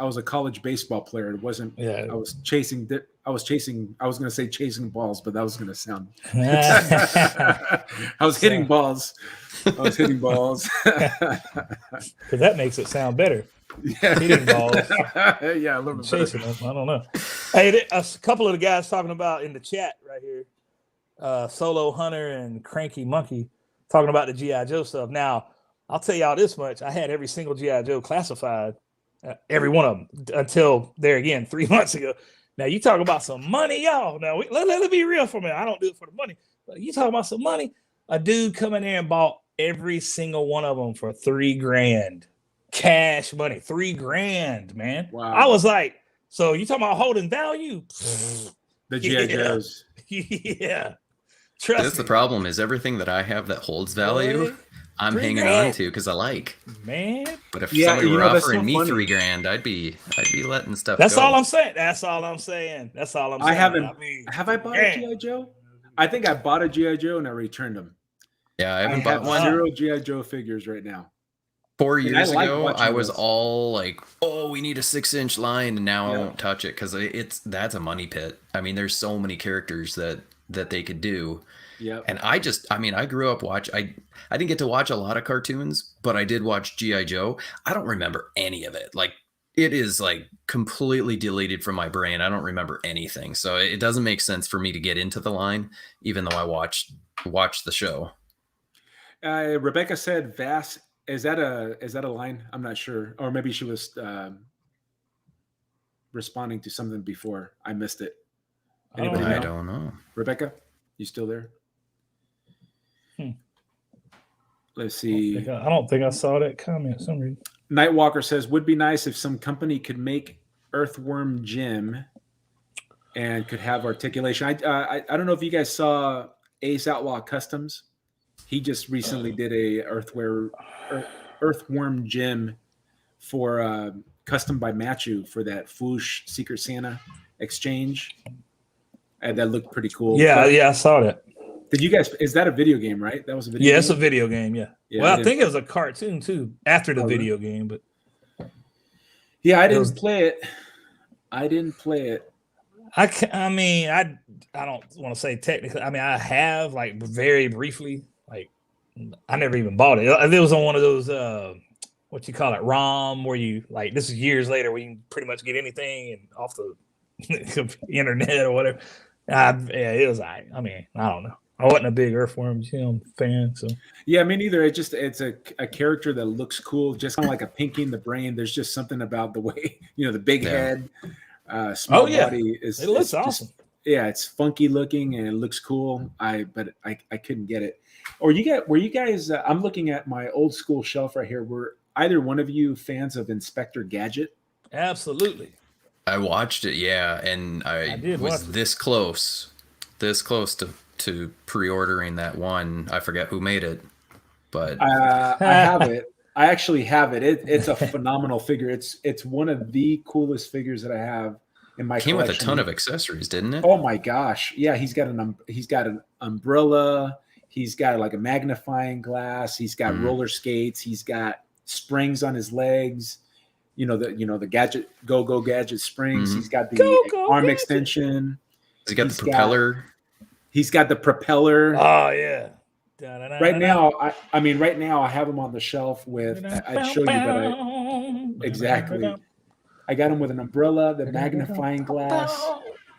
was a college baseball player. It wasn't. Yeah. I was chasing. I was going to say chasing balls, but that was going to sound. I was hitting balls. Because that makes it sound better. Yeah. Hitting balls. Yeah, a little bit chasing them. I don't know. Hey, a couple of the guys talking about in the chat right here, Solo Hunter and Cranky Monkey talking about the G.I. Joe stuff. Now, I'll tell y'all this much. I had every single G.I. Joe classified, every one of them, until there again 3 months ago. Now, you talk about some money, y'all. Now, let it be real for me. I don't do it for the money. But you talk about some money. A dude come in there and bought every single one of them for $3,000. Cash money, $3,000, man. Wow. I was like, so you talking about holding value? The G.I. Joes. Yeah. Trust That's me. the problem, is everything that I have that holds value, I'm hanging on to because I like. Man. But if somebody were offering me $3,000, I'd be letting stuff That's go. all I'm saying. That's all I'm saying. Have I bought a G.I. Joe? I think I bought a G.I. Joe and I returned them. Yeah, I haven't bought one. 0 G.I. Joe figures right now. 4 years ago, I was all like, "Oh, we need a 6-inch line," and now I won't touch it because that's a money pit. I mean, there's so many characters that they could do. Yeah. And I grew up I didn't get to watch a lot of cartoons, but I did watch G.I. Joe. I don't remember any of it. Like, it is like completely deleted from my brain. I don't remember anything. So it doesn't make sense for me to get into the line, even though I watched the show. Rebecca said vast. Is that a line? I'm not sure. Or maybe she was responding to something before. I missed it. Anybody know? I don't know. Rebecca, you still there? Let's see. I don't think I saw that comment for some reason. Nightwalker says, would be nice if some company could make Earthworm Jim and could have articulation. I don't know if you guys saw Ace Outlaw Customs. He just recently did a Earthworm Jim for custom by Machu for that Foosh Secret Santa exchange. And that looked pretty cool. Yeah, I saw that. Did you guys? Is that a video game? Right? That was a video. Yeah, game? it's a video game. Yeah. Well, I think it was a cartoon too after the video game, but yeah, I didn't play it. I mean, I don't want to say technically. I mean, I have like very briefly. Like, I never even bought it. It was on one of those what you call it, ROM, where you like this is years later where you can pretty much get anything and off the internet or whatever. Yeah, it was. I mean, I don't know. I wasn't a big Earthworm Jim fan, so yeah, me neither. It's a character that looks cool, just kind of like a Pinky in the Brain. There's just something about the way the big head, small body is. It looks awesome. It's funky looking and it looks cool. But I couldn't get it. Or were you guys? I'm looking at my old school shelf right here. Were either one of you fans of Inspector Gadget? Absolutely. I watched it, yeah, and I was this close to pre-ordering that one. I forget who made it, but I have it. I actually have it. It's a phenomenal figure. It's one of the coolest figures that I have in my collection. Came with a ton of accessories, didn't it? Oh my gosh. Yeah, he's got an umbrella, he's got like a magnifying glass, he's got roller skates, he's got springs on his legs. The gadget go gadget springs. He's got the arm gadget extension. He's got the propeller. He's got the propeller. Oh yeah. Right now, I have him on the shelf with. I'd show you, but exactly. I got him with an umbrella, the magnifying glass,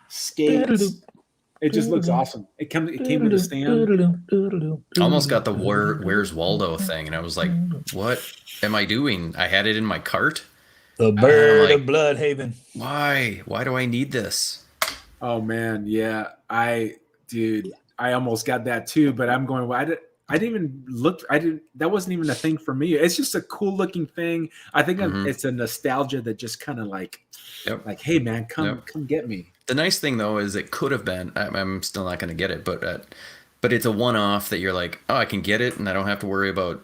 skates. It just looks awesome. It came with a stand. Almost got the Where's Waldo thing, and I was like, "What am I doing?" I had it in my cart. The Bird of Bloodhaven. Why? Why do I need this? Oh man, yeah. I almost got that too, but I'm going. I didn't even look. That wasn't even a thing for me. It's just a cool looking thing. I think it's a nostalgia that just kind of like, hey man, come get me. The nice thing though is it could have been. I'm still not going to get it, but it's a one-off that you're like, oh, I can get it, and I don't have to worry about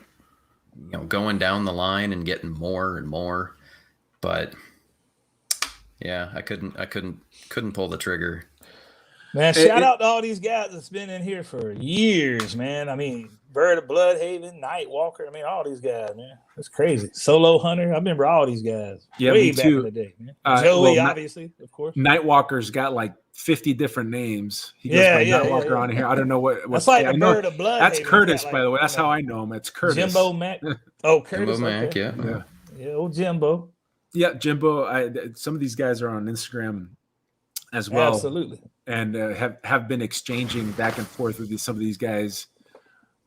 going down the line and getting more and more. But yeah, I couldn't pull the trigger. Man, shout out to all these guys that's been in here for years, man. I mean, Bird of Bloodhaven, Nightwalker. I mean, all these guys, man. That's crazy. Solo Hunter. I remember all these guys. Yeah, way me back too. in the day, man. Joey, obviously, of course. Nightwalker's got like 50 different names. He goes by Nightwalker on here. I don't know what's that's like the Bird of Bloodhaven. That's Curtis, by the way. That's how I know him. It's Curtis. Jimbo Mac. Oh, Curtis. Jimbo Mac, yeah. Yeah, old Jimbo. Yeah, Jimbo. Some of these guys are on Instagram as well. Absolutely. And have been exchanging back and forth with some of these guys.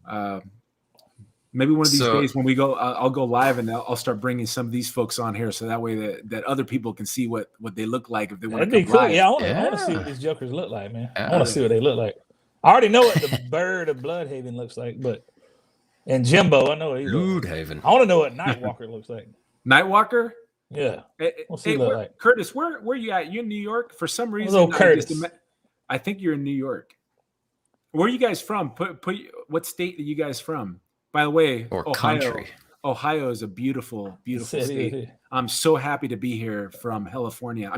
Maybe one of these days when we go, I'll go live and I'll start bringing some of these folks on here, so that way that other people can see what they look like if they want to come cool. live. Yeah, I want to see what these jokers look like, man. I want to see what they look like. I already know what the Bird of Bloodhaven looks like, and Jimbo, I know what he looks like. I want to know what Nightwalker looks like. Nightwalker? Yeah. What's he look like? Curtis, where you at? You in New York? For some reason, I think you're in New York. Where are you guys from? What state are you guys from? By the way, or Ohio. Country. Ohio is a beautiful, beautiful state. I'm so happy to be here from California.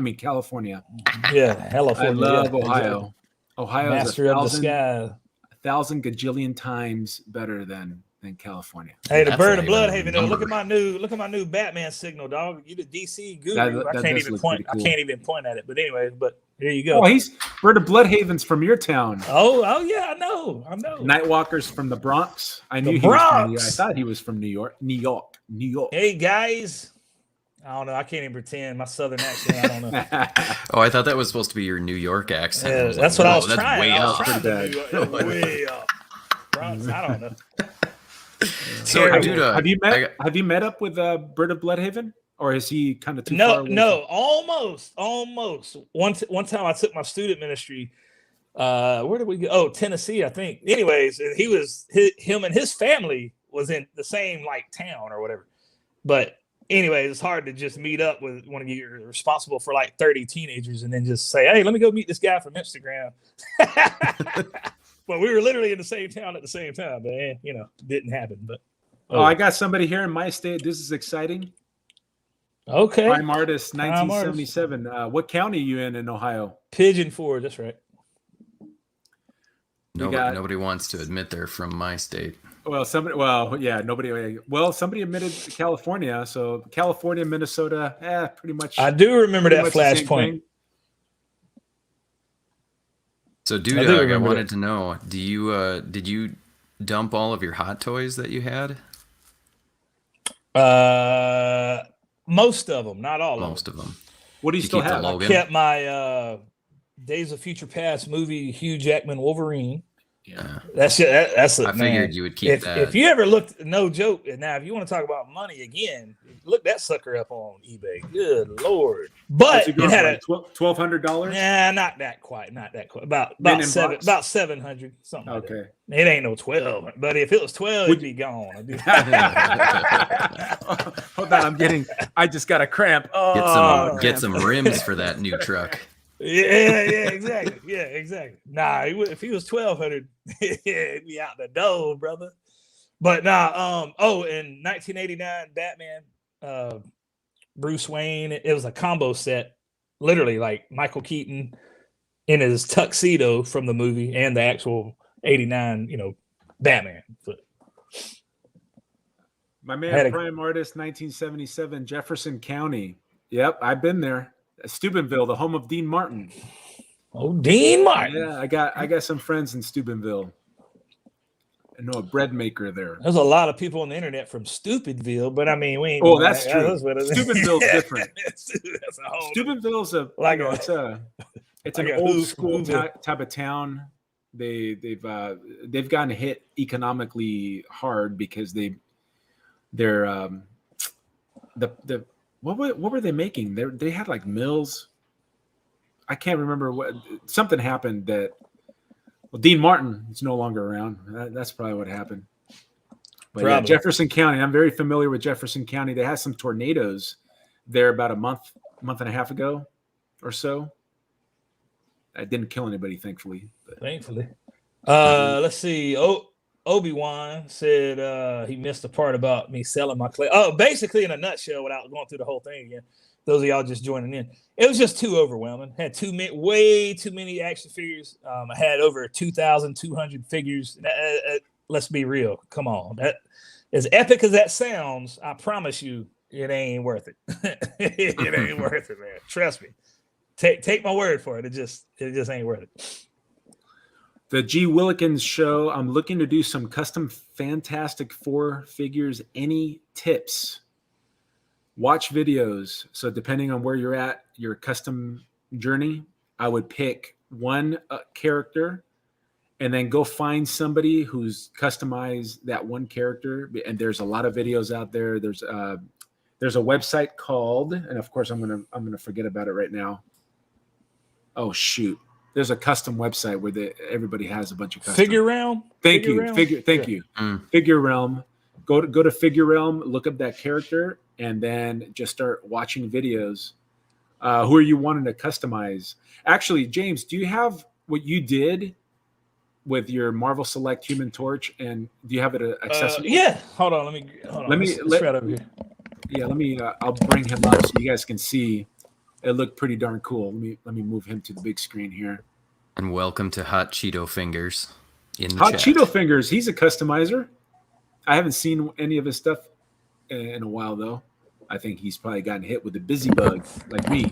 Yeah, California. I love Ohio. Ohio Master is of the sky. 1,000 gajillion times better than California. Hey, the Bird of Bloodhaven. Look at my new Batman signal, dog. You the DC guru. I can't even point. Cool. I can't even point at it. But anyways, here you go. Oh, he's Bird of Bloodhaven's from your town. Oh yeah, I know. Nightwalker's from the Bronx. I knew he was from New York. I thought he was from New York. Hey guys. I don't know. I can't even pretend my southern accent. I don't know. Oh, I thought that was supposed to be your New York accent. Yeah, that's what I was trying. Way I up. Way up. Bronx, I don't know. So, dude, have you met up with Bird of Bloodhaven, or is he kind of too far away? No, almost. One time I took my student ministry. Where did we go? Oh, Tennessee, I think. Anyways, him and his family was in the same like town or whatever. But anyways, it's hard to just meet up with one of you responsible for like 30 teenagers and then just say, hey, let me go meet this guy from Instagram. But we were literally in the same town at the same time, but it didn't happen. But I got somebody here in my state. This is exciting. Okay. Prime Artist 1977. What county are you in Ohio? Pigeon Forge, that's right. Nobody wants to admit they're from my state. Somebody admitted California. So California, Minnesota, pretty much. I do remember that flashpoint. So, dude, I wanted to know: did you dump all of your hot toys that you had? Most of them, not all. Most of them. What do you still have? I kept my Days of Future Past movie Hugh Jackman Wolverine. Yeah, that's it. I figured you would keep that. If you ever looked, no joke. Now, if you want to talk about money again, look that sucker up on eBay. Good Lord! But it had $1,200. Nah, not that quite. About 700 something. Okay, like that. It ain't no 12, but if it was 12, it'd be gone. Hold on, I just got a cramp. Get some rims for that new truck. Yeah, exactly. Nah, if he was 1,200, he'd be out the door, brother. But in 1989, Batman, Bruce Wayne, it was a combo set, literally like Michael Keaton in his tuxedo from the movie and the actual 89, Batman. But my man, Prime Artist, 1977, Jefferson County. Yep, I've been there. Steubenville, the home of Dean Martin. Oh, Dean Martin. Yeah, I got some friends in Steubenville. I know a bread maker there. There's a lot of people on the internet from Stupidville, but I mean, we ain't. Oh, that's true. Steubenville's different. Steubenville's it's an old school type of town. They've gotten hit economically hard because what were they making? They had like mills. I can't remember something happened that. Well, Dean Martin is no longer around. That's probably what happened. But yeah, Jefferson County. I'm very familiar with Jefferson County. They had some tornadoes there about a month and a half ago or so. I didn't kill anybody, thankfully. Thankfully. Let's see. Obi-Wan said he missed the part about me selling my clay. Oh, basically, in a nutshell, without going through the whole thing again, those of y'all just joining in, it was just too overwhelming. Had way too many action figures. I had over 2,200 figures. Let's be real. Come on. That, as epic as that sounds, I promise you, it ain't worth it. It ain't worth it, man. Trust me. Take my word for it. It just ain't worth it. The G. Willikins Show. I'm looking to do some custom Fantastic Four figures. Any tips? Watch videos. So depending on where you're at, your custom journey, I would pick one character and then go find somebody who's customized that one character. And there's a lot of videos out there. There's a website called, and of course I'm gonna forget about it right now. Oh shoot. There's a custom website where everybody has a bunch of custom. Figure Realm. Thank you. Figure Realm. Go to Figure Realm. Look up that character, and then just start watching videos. Who are you wanting to customize? Actually, James, do you have what you did with your Marvel Select Human Torch, and do you have it accessible? Yeah. Hold on. Let me right over here. Yeah. I'll bring him up so you guys can see. It looked pretty darn cool. Let me move him to the big screen here. And welcome to Hot Cheeto Fingers in the Hot chat. Cheeto Fingers. He's a customizer. I haven't seen any of his stuff in a while though. I think he's probably gotten hit with a busy bug like me.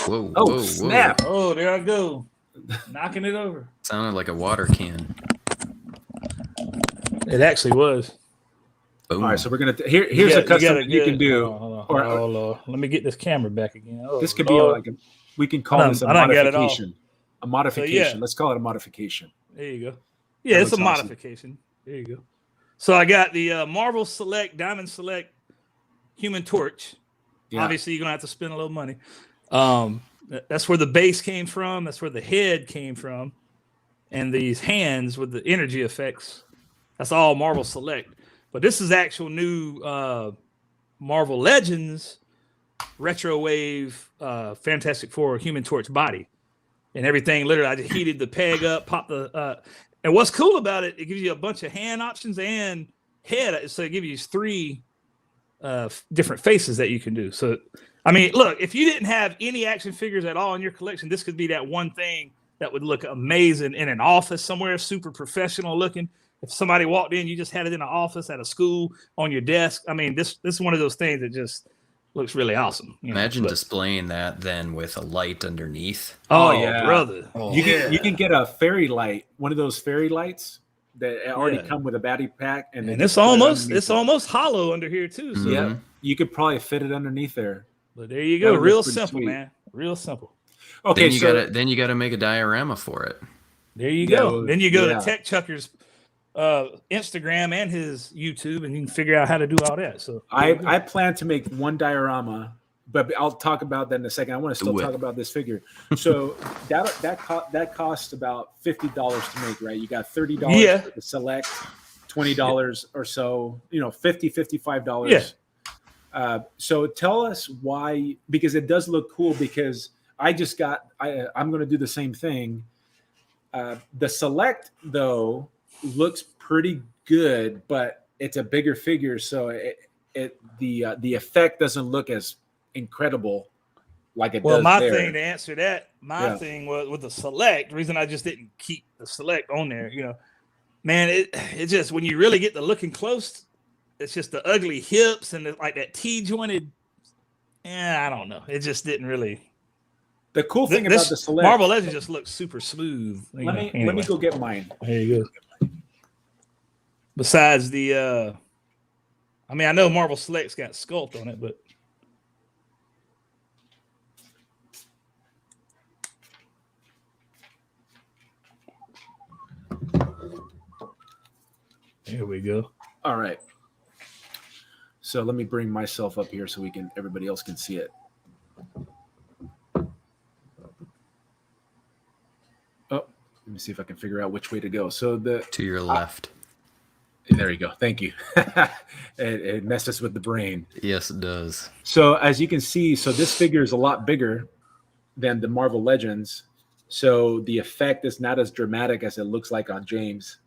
Whoa! Snap! Oh, there I go, knocking it over. Sounded like a water can. It actually was. Boom. All right, so we're gonna here's a custom you can do. Hold on. Let me get this camera back again. This could be like we can call this a modification. A modification. So, yeah. Let's call it a modification. There you go. Yeah, it's a modification. There you go. So I got the Marvel Select, Diamond Select, Human Torch. Yeah. Obviously, you're gonna have to spend a little money. That's where the base came from. That's where the head came from, and these hands with the energy effects. That's all Marvel Select. But this is actual new Marvel Legends Retro Wave Fantastic Four Human Torch body, and everything. Literally, I just heated the peg up, popped the. And what's cool about it, it gives you a bunch of hand options and head. So it gives you 3 different faces that you can do. So, I mean, look, if you didn't have any action figures at all in your collection, this could be that one thing that would look amazing in an office somewhere, super professional looking. If somebody walked in, you just had it in an office at a school on your desk. I mean, this is one of those things that just looks really awesome. Imagine displaying that then with a light underneath. Oh yeah, brother. Oh, you can get a fairy light, one of those fairy lights that already come with a battery pack, and it's almost hollow under here too. So. Yeah, you could probably fit it underneath there. But there you go, real simple, man. Real simple. Okay, then you gotta make a diorama for it. There you go. Then you go to Tech Chucker's Instagram and his YouTube, and you can figure out how to do all that. So I plan to make one diorama, but I'll talk about that in a second. I want to still talk about this figure. So that costs about $50 to make, right? You got $30 for the select, $20 or so, $55. Yeah. So tell us why, because it does look cool, because I'm going to do the same thing. The select though looks pretty good, but it's a bigger figure, so the effect doesn't look as incredible like it does. Well, my thing to answer that, thing was with the select. The reason I just didn't keep the select on there, man, it just, when you really get to looking close, it's just the ugly hips and like that T-jointed. I don't know. It just didn't really. The cool thing about the select, Marvel Legends just looks super smooth. Let me go get mine. There you go. Besides the, I know Marvel Select's got sculpt on it, but there we go. All right. So let me bring myself up here so everybody else can see it. Oh, let me see if I can figure out which way to go. So to your left. There you go. Thank you. It messes with the brain. Yes, it does. So as you can see, this figure is a lot bigger than the Marvel Legends. So the effect is not as dramatic as it looks like on James.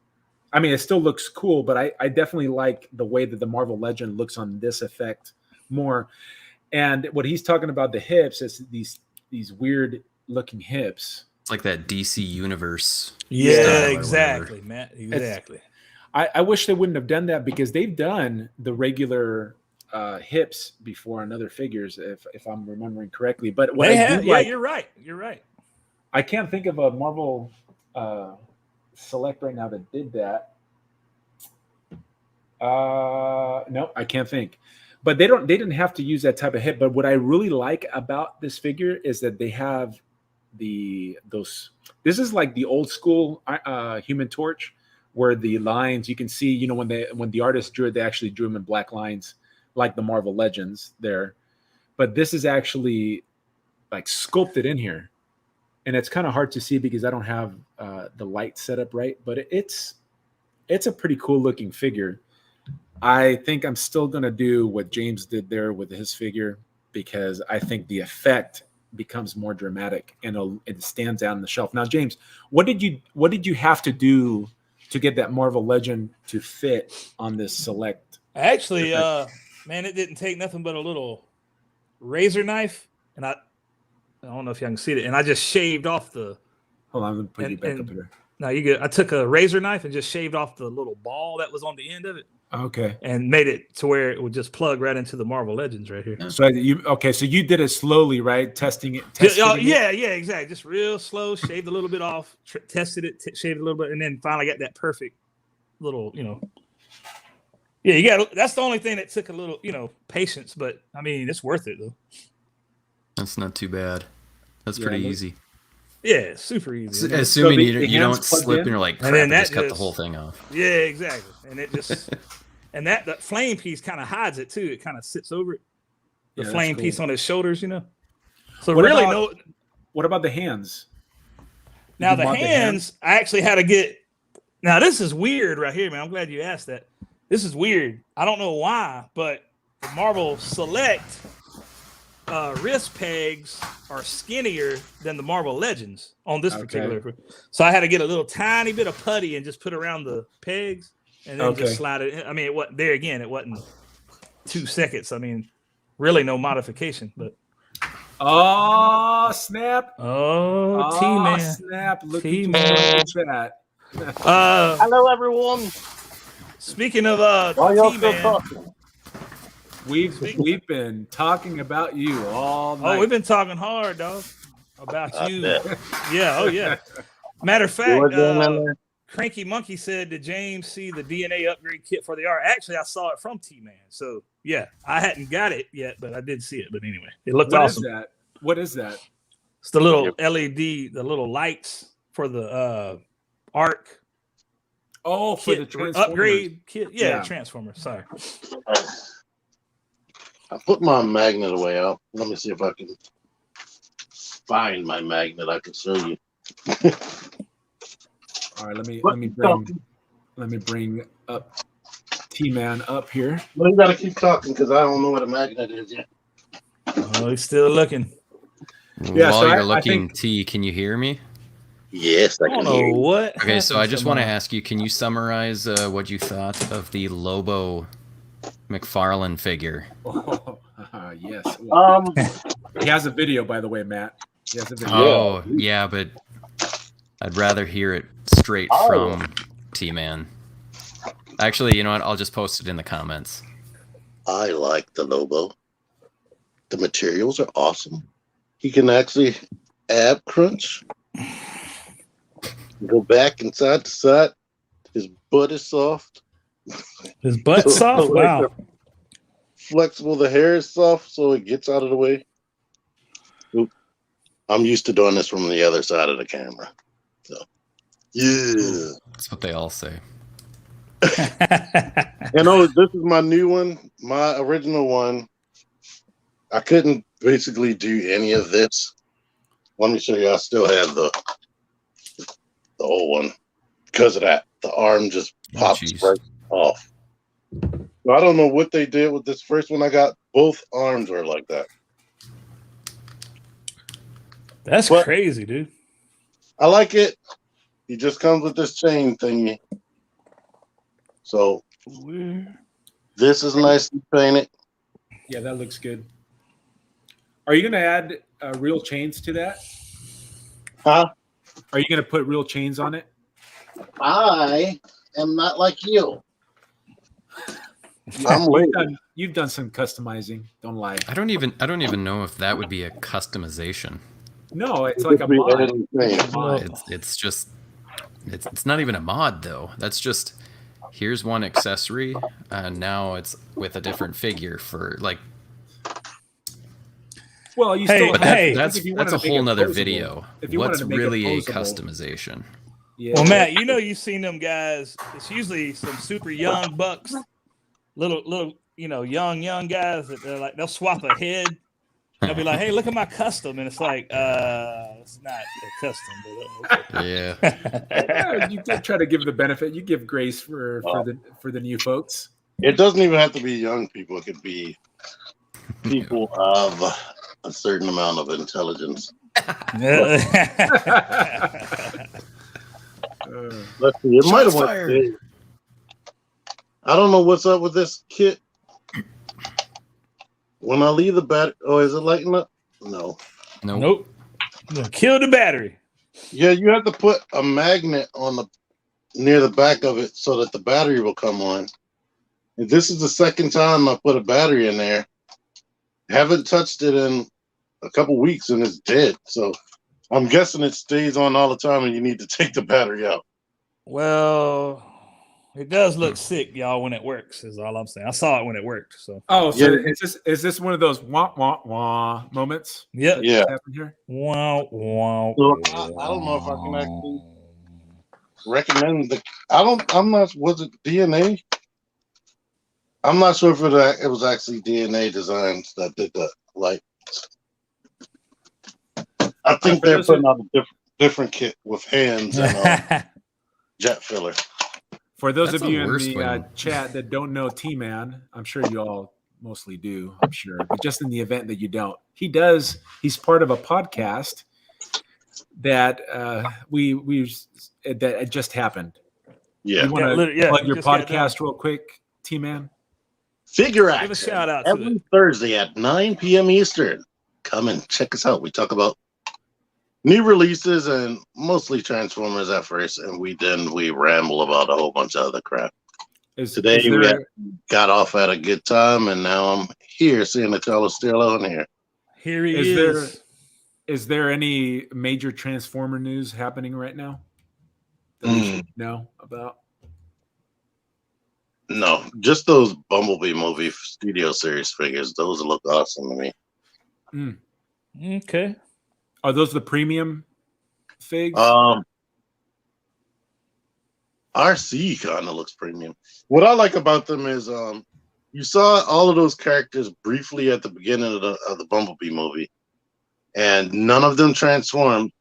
I mean, it still looks cool, but I definitely like the way that the Marvel Legend looks on this effect more. And what he's talking about, the hips, is these weird looking hips. It's like that DC Universe. Yeah, exactly, Matt. Exactly. I wish they wouldn't have done that, because they've done the regular hips before on other figures, if I'm remembering correctly. But what you're right. You're right. I can't think of a Marvel Select right now that did that. No, I can't think. But they didn't have to use that type of hip. But what I really like about this figure is that they have those. This is like the old school Human Torch, where the lines, you can see, when the artist drew it, they actually drew them in black lines, like the Marvel Legends there. But this is actually like sculpted in here, and it's kind of hard to see because I don't have the light set up right. But it's a pretty cool looking figure. I think I'm still gonna do what James did there with his figure, because I think the effect becomes more dramatic and it stands out on the shelf. Now, James, what did you have to do to get that Marvel Legend to fit on this select? Actually, man, it didn't take nothing but a little razor knife, and I don't know if y'all can see it, and I just shaved off the. Hold on, let me put you back up here. No, you good. I took a razor knife and just shaved off the little ball that was on the end of it. Okay. And made it to where it would just plug right into the Marvel Legends right here. So you did it slowly, right? Testing it. Yeah, exactly. Just real slow. Shaved a little bit off. Tested it. Shaved a little bit, and then finally got that perfect little. Yeah, you got. That's the only thing that took a little, patience. But I mean, it's worth it though. That's not too bad. That's pretty easy. Yeah, super easy. Assuming the you don't hands plugged slip in? and you're like, And crap, then I just that cut the whole thing off. Yeah, exactly. And it just and that flame piece kind of hides it too. It kind of sits over it. The Yeah, flame that's piece cool. on his shoulders, you know. So What really about- What about the hands? Did now you the mod hands, I actually had to get. Now this is weird right here, man. I'm glad you asked that. This is weird. I don't know why, but the Marvel Select wrist pegs are skinnier than the Marvel Legends on this particular. So I had to get a little tiny bit of putty and just put around the pegs and then just slide it in. I mean, it wasn't there again. It wasn't 2 seconds. I mean, really no modification, but. Oh snap! Oh, T-Man. Snap! Look T-Man. at that. Hello, everyone. Speaking of Why y'all still T-Man, talking? We've been talking about you all night. oh, we've been talking hard, dog, about I you. bet. Yeah, oh yeah. Matter of See fact, what's going on there? Cranky Monkey said, "Did James see the DNA upgrade kit for the R?" Actually, I saw it from T-Man. So yeah, I hadn't got it yet, but I did see it. But anyway, it looked awesome. What is that? It's the little LED, the little lights for the arc. Oh, for kit, the Transformers. upgrade kit. Yeah, Yeah. Transformer. Sorry. I put my magnet away. Let me see if I can find my magnet. I can show you. All right, let me bring up T-Man up here. Well, you gotta keep talking because I don't know what a magnet is yet. Oh, he's still looking. Yeah, While so you're I looking, think- T, can you hear me? Yes, I I can don't hear know you. what. Okay, so I happened just to want to my- ask you, can you summarize what you thought of the Lobo McFarlane figure? Oh, yes. He has a video, by the way, Matt. He has a video. Oh, yeah, but I'd rather hear it straight from T-Man. Actually, you know what? I'll just post it in the comments. I like the Lobo. The materials are awesome. He can actually ab crunch. Go back and side to side. His butt is soft. His butt So- soft. so like Wow. Flexible. The hair is soft, so it gets out of the way. Oop. I'm used to doing this from the other side of the camera. So, yeah. That's what they all say. And this is my new one. My original one, I couldn't basically do any of this. Let me show you. I still have the old one because of that. The arm just pops jeez. right off. So I don't know what they did with this first one I got. Both arms are like that. That's But- crazy, dude. I like it. He just comes with this chain thingy. So this is nicely painted. Yeah, that looks good. Are you going to add real chains to that? Huh? Are you going to put real chains on it? I am not like you. I'm late. You've done some customizing. Don't lie. I don't even know if that would be a customization. No, it's like a Could be mod. editing thing. Mod. It's not even a mod though. That's just here's one accessory and now it's with a different figure for like. Well, you Hey, still. But hey. that's If you wanted a to make whole it nother posable- video. if you wanted What's to make it really a posable- customization? Yeah. Well, Matt, you know you've seen them guys. It's usually some super young bucks, little, young guys that they're like they'll swap a head. They'll be like, "Hey, look at my custom," and it's like, it's not a custom. But, Yeah. Yeah, you did try to give the benefit. You give grace for the new folks. It doesn't even have to be young people. It could be people of a certain amount of intelligence. Let's see. It might have Shots went fired. big. I don't know what's up with this kit. When I leave the battery, is it lighting up? No. Nope. Nope. Kill the battery. Yeah, you have to put a magnet on near the back of it so that the battery will come on. And this is the second time I put a battery in there. Haven't touched it in a couple weeks and it's dead. So I'm guessing it stays on all the time and you need to take the battery out. Well, It does look sick, y'all, when it works. Is all I'm saying. I saw it when it worked. So. Oh, so Yeah. is this one of those wah wah wah moments? Yep. Yeah. Happened here? Wow. Wow. So I don't know if I can actually recommend the. I'm not. Was it DNA? I'm not sure if it was actually DNA Designs that did that. Like, I think they're putting out a different kit with hands and jet filler. For those That's of you in worse the when- chat that don't know T-Man, I'm sure you all mostly do, I'm sure. But just in the event that you don't, he's part of a podcast that that it just happened. Yeah. You want to plug your just got podcast real quick, T-Man? Figure Give a Action. shout out to Every it. Thursday at 9 p.m. Eastern. Come and check us out. We talk about new releases and mostly Transformers at first, and we ramble about a whole bunch of other crap. Today we got off at a good time, and now I'm here seeing that y'all are still on here. Here he is. Is there any major Transformer news happening right now that we should know about? No, just those Bumblebee movie studio series figures. Those look awesome to me. Okay. Are those the premium figs? RC kind of looks premium. What I like about them is you saw all of those characters briefly at the beginning of the Bumblebee movie, and none of them transformed,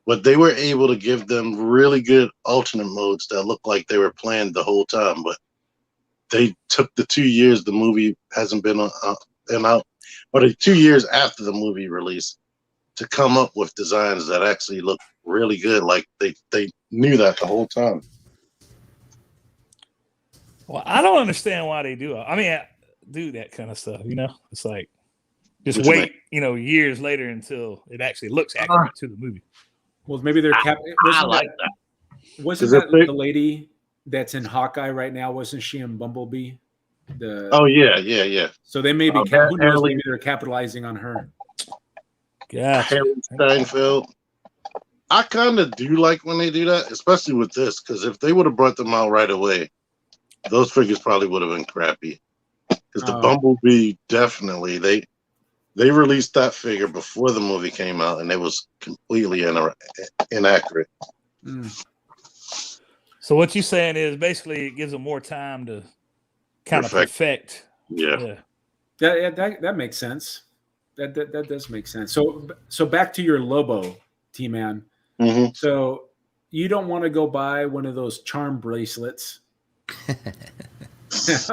but they were able to give them really good alternate modes that looked like they were planned the whole time. But they took the 2 years the movie hasn't been out, but 2 years after the movie release, to come up with designs that actually look really good. Like they knew that the whole time. Well, I don't understand why they do that kind of stuff. It's like just wait, years later until it actually looks accurate to the movie. Well, maybe they're I like that. Wasn't that the lady that's in Hawkeye right now? Wasn't she in Bumblebee? Yeah. So they may be. Who knows? Maybe they're capitalizing on her. Haley Steinfeld. I kind of do like when they do that, especially with this, because if they would have brought them out right away, those figures probably would have been crappy. Because the Bumblebee, definitely, they released that figure before the movie came out, and it was completely inaccurate. So what you're saying is basically it gives them more time to kind of perfect. Yeah. That makes sense. That does make sense. So back to your Lobo, T-Man. Mm-hmm. So you don't want to go buy one of those charm bracelets,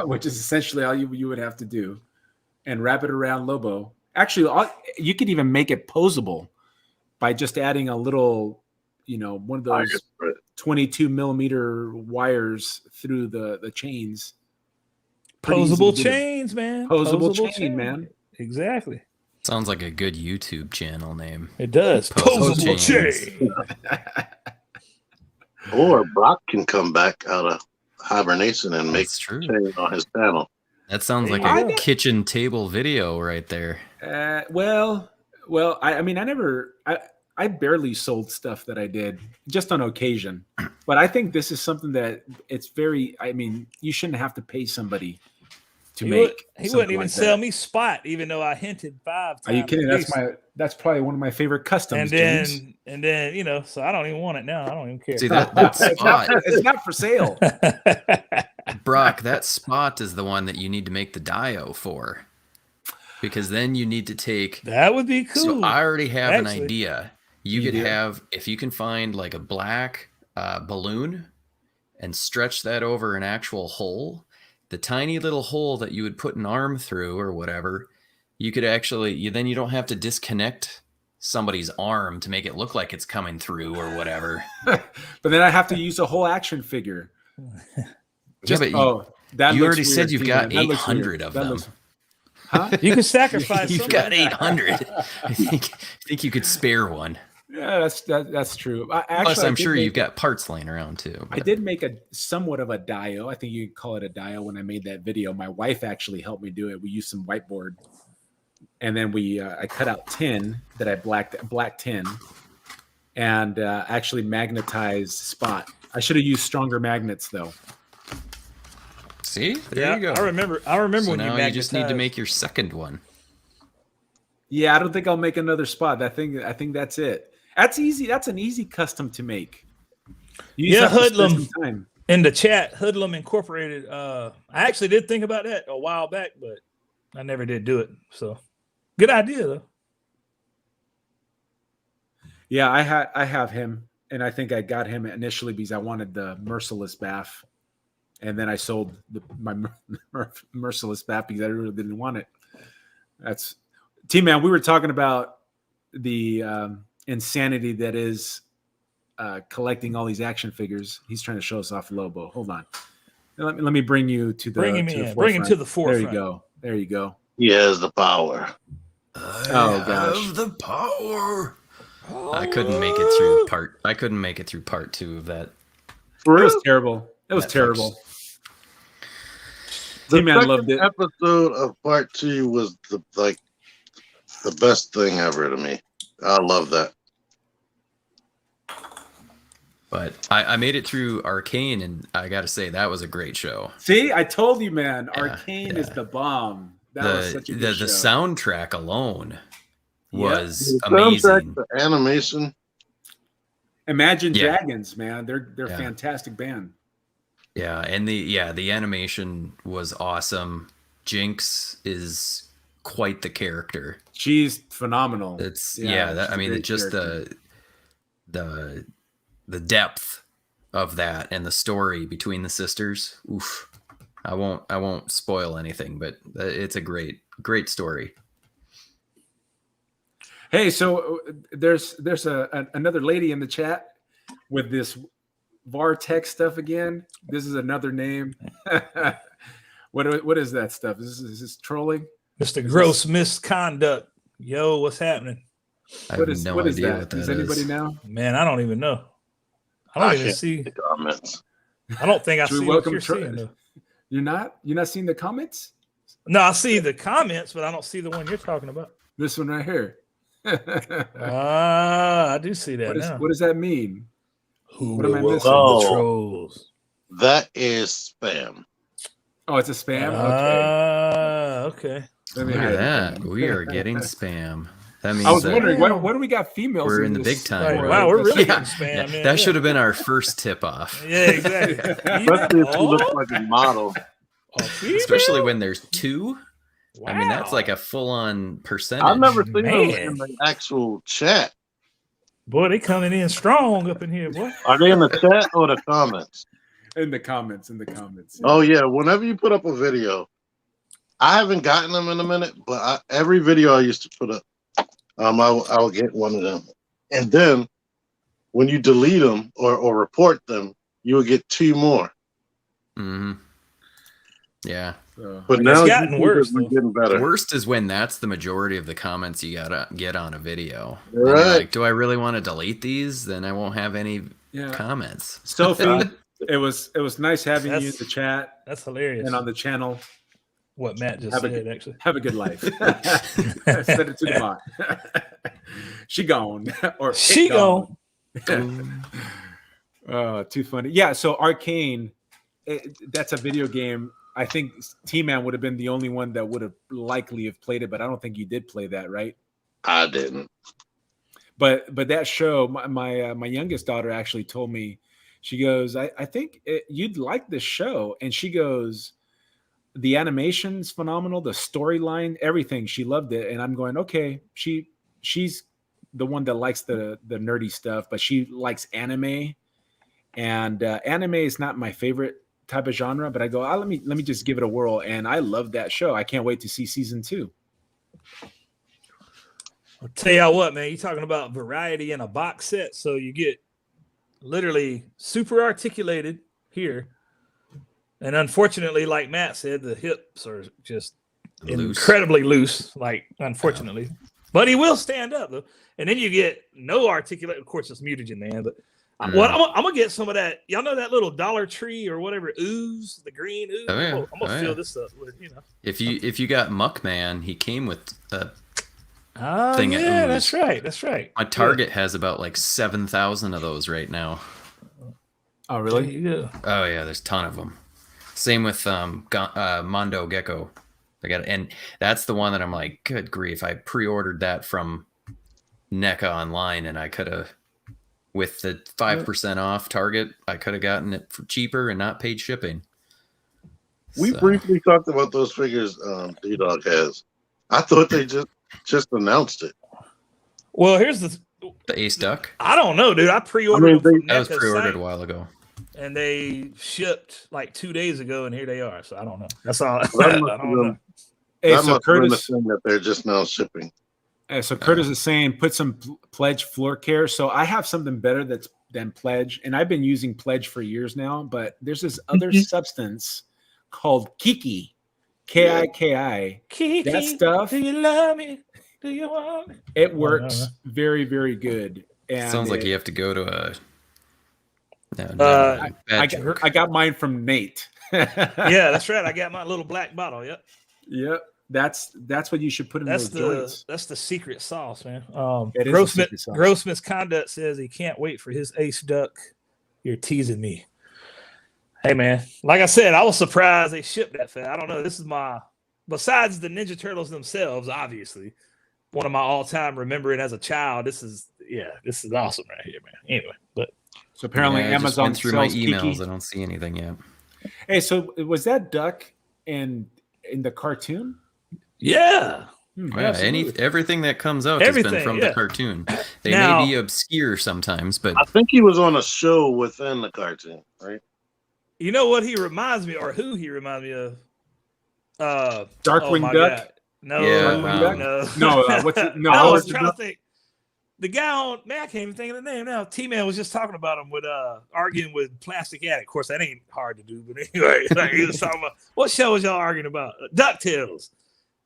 which is essentially all you would have to do, and wrap it around Lobo. Actually, you could even make it posable by just adding a little, one of those 22 millimeter wires through the chains. Posable chains, man. Posable chain, man. Exactly. Sounds like a good YouTube channel name. It does. Posable chain. Or Brock can come back out of hibernation and make chain on his panel. That sounds like a kitchen table video right there. Well, I barely sold stuff that I did just on occasion, but I think this is something that you shouldn't have to pay somebody to make. He wouldn't even sell me spot, even though I hinted 5 times. Are you kidding? That's probably one of my favorite customs. And then, so I don't even want it now. I don't even care. See that spot? It's not for sale. Brock, that spot is the one that you need to make the dio for, because then you need to take. That would be cool. So I already have an idea. You could have, if you can find like a black balloon and stretch that over an actual hole, the tiny little hole that you would put an arm through or whatever, you could actually, then you don't have to disconnect somebody's arm to make it look like it's coming through or whatever. But then I have to use a whole action figure. You already said you've got 800 of them. Huh? You can sacrifice. You've got 800. I think you could spare one. Yeah, that's true. Plus, I'm sure you've got parts laying around too. But. I did make somewhat of a dio. I think you could call it a dio when I made that video. My wife actually helped me do it. We used some whiteboard, and then I cut out tin that I black tin, and actually magnetized spot. I should have used stronger magnets though. See, there you go. I remember So when now you you just need to magnetized. make your second one. Yeah, I don't think I'll make another spot. I think that's it. That's easy. That's an easy custom to make. You just have to spend some time. In the chat, Hoodlum Incorporated. I actually did think about that a while back, but I never did do it. So good idea though. Yeah, I have him, and I think I got him initially because I wanted the Merciless Bath, and then I sold my Merciless Bath because I really didn't want it. That's T-Man. We were talking about the insanity that is collecting all these action figures. He's trying to show us off Lobo. Hold on. Let me bring you to the Bring him in. Bring him to the forefront. There you go. There you go. He has the power. Oh gosh. The power. I couldn't make it through part 2 of that. It was terrible. It was terrible. The T-Man loved it. episode of part 2 was the best thing ever to me. I love that. But I made it through Arcane, and I got to say that was a great show. See, I told you, man. Yeah, Arcane is the bomb. That was such a good show. The soundtrack alone was The amazing. soundtrack, the animation. Imagine Dragons, man. They're a fantastic band. Yeah, and the animation was awesome. Jinx is quite the character. She's phenomenal. It's I mean, it's just the depth of that and the story between the sisters. Oof. I won't spoil anything, but it's a great story. Hey, so there's another lady in the chat with this Vartex stuff again. This is another name. What is that stuff? Is this trolling? Mr. Gross Misconduct. Yo, what's happening? I have no idea what that is. Does anybody know? Man, I don't even know. I don't even see the comments. I don't think I see what you're seeing. Though. You're not seeing the comments? No, I see the comments, but I don't see the one you're talking about. This one right here. I do see that now. What does that mean? What am I missing? The trolls. That is spam. Oh, it's a spam? Okay. Let me Look hear at that. We are getting spam. That means I was wondering, why do we got females? We're in the big time. Right? Wow, we're really getting spam. Man. That should have been our first tip off. Yeah, exactly. Especially if you look like a model. Especially when there's 2. Wow. I mean, that's like a full-on percentage. I've never seen them in the actual chat. Boy, they coming in strong up in here, boy. Are they in the chat or the comments? In the comments. Oh yeah, whenever you put up a video, I haven't gotten them in a minute, but every video I used to put up, I'll get one of them, and then when you delete them or report them, you will get 2 more. Mm-hmm. Yeah. But now it's gotten worse. We're getting better. Worst is when that's the majority of the comments you gotta get on a video. Right. Like, do I really want to delete these? Then I won't have any comments. Sophie, it was nice having you in the chat. That's hilarious. And on the channel. What Matt just said, actually. Have a good life. Send it to the bot. She gone. Or she gone. Too funny. Yeah, so Arcane, that's a video game. I think T-Man would have been the only one that would have likely have played it, but I don't think you did play that, right? I didn't. But that show, my youngest daughter actually told me, she goes, I think you'd like this show. And she goes, the animation's phenomenal, the storyline, everything. She loved it. And I'm going, okay, she's the one that likes the nerdy stuff, but she likes anime. And anime is not my favorite type of genre, but I go, let me just give it a whirl. And I love that show. I can't wait to see season 2. I'll tell y'all what, man, you're talking about variety in a box set. So you get literally super articulated here. And unfortunately, like Matt said, the hips are just incredibly loose, like, unfortunately. But he will stand up, though. And then you get no articulate. Of course, it's mutagen, man. But I'm going to get some of that. Y'all know that little Dollar Tree or whatever ooze, the green ooze? Oh, yeah. I'm going to fill this up with, If you got Muckman, he came with a thing. Yeah, that's right. That's right. My Target has about like 7,000 of those right now. Oh, really? Yeah. Oh, yeah. There's a ton of them. Same with Mondo Gecko. I got, and that's the one that I'm like, good grief! I pre-ordered that from NECA online, and I could have, with the 5% off Target, I could have gotten it for cheaper and not paid shipping. We briefly talked about those figures D-Dog has. I thought they just announced it. Well, here's the Ace Duck. I don't know, dude. I pre-ordered them from that was NECA's pre-ordered site, a while ago, and they shipped like 2 days ago, and here they are. So I don't know. That's all. I That don't know. Hey, that so must have been the Curtis, thing that they're just now shipping. so Curtis is saying put some Pledge floor care. So I have something better than Pledge, and I've been using Pledge for years now. But there's this other substance called Kiki, Kiki. Kiki, that stuff. Do you love me? Do you want me? It works very, very good. And sounds like you have to go to a. I got mine from Nate. Yeah, that's right. I got my little black bottle. Yep. Yep. That's what you should put in those joints. That's the secret sauce, man. It is the secret sauce. Grossman's Conduct says he can't wait for his Ace Duck. You're teasing me. Hey, man. Like I said, I was surprised they shipped that fast. I don't know. This is besides the Ninja Turtles themselves, obviously, one of my all-time remembering as a child. This is awesome right here, man. Anyway, but so apparently Amazon went through my sells emails. Kiki. I don't see anything yet. Hey, so was that duck in the cartoon? yeah. Everything that comes out has been from the cartoon. They may be obscure sometimes, but I think he was on a show within the cartoon, right? You know what he reminds me, or who he reminds me of? Darkwing Duck. God. No, no. What's it? No, I was trying to think. The guy on I can't even think of the name now. T-Man was just talking about him with arguing with Plastic Addict. Of course, that ain't hard to do, but anyway, like he was talking about what show was y'all arguing about? DuckTales.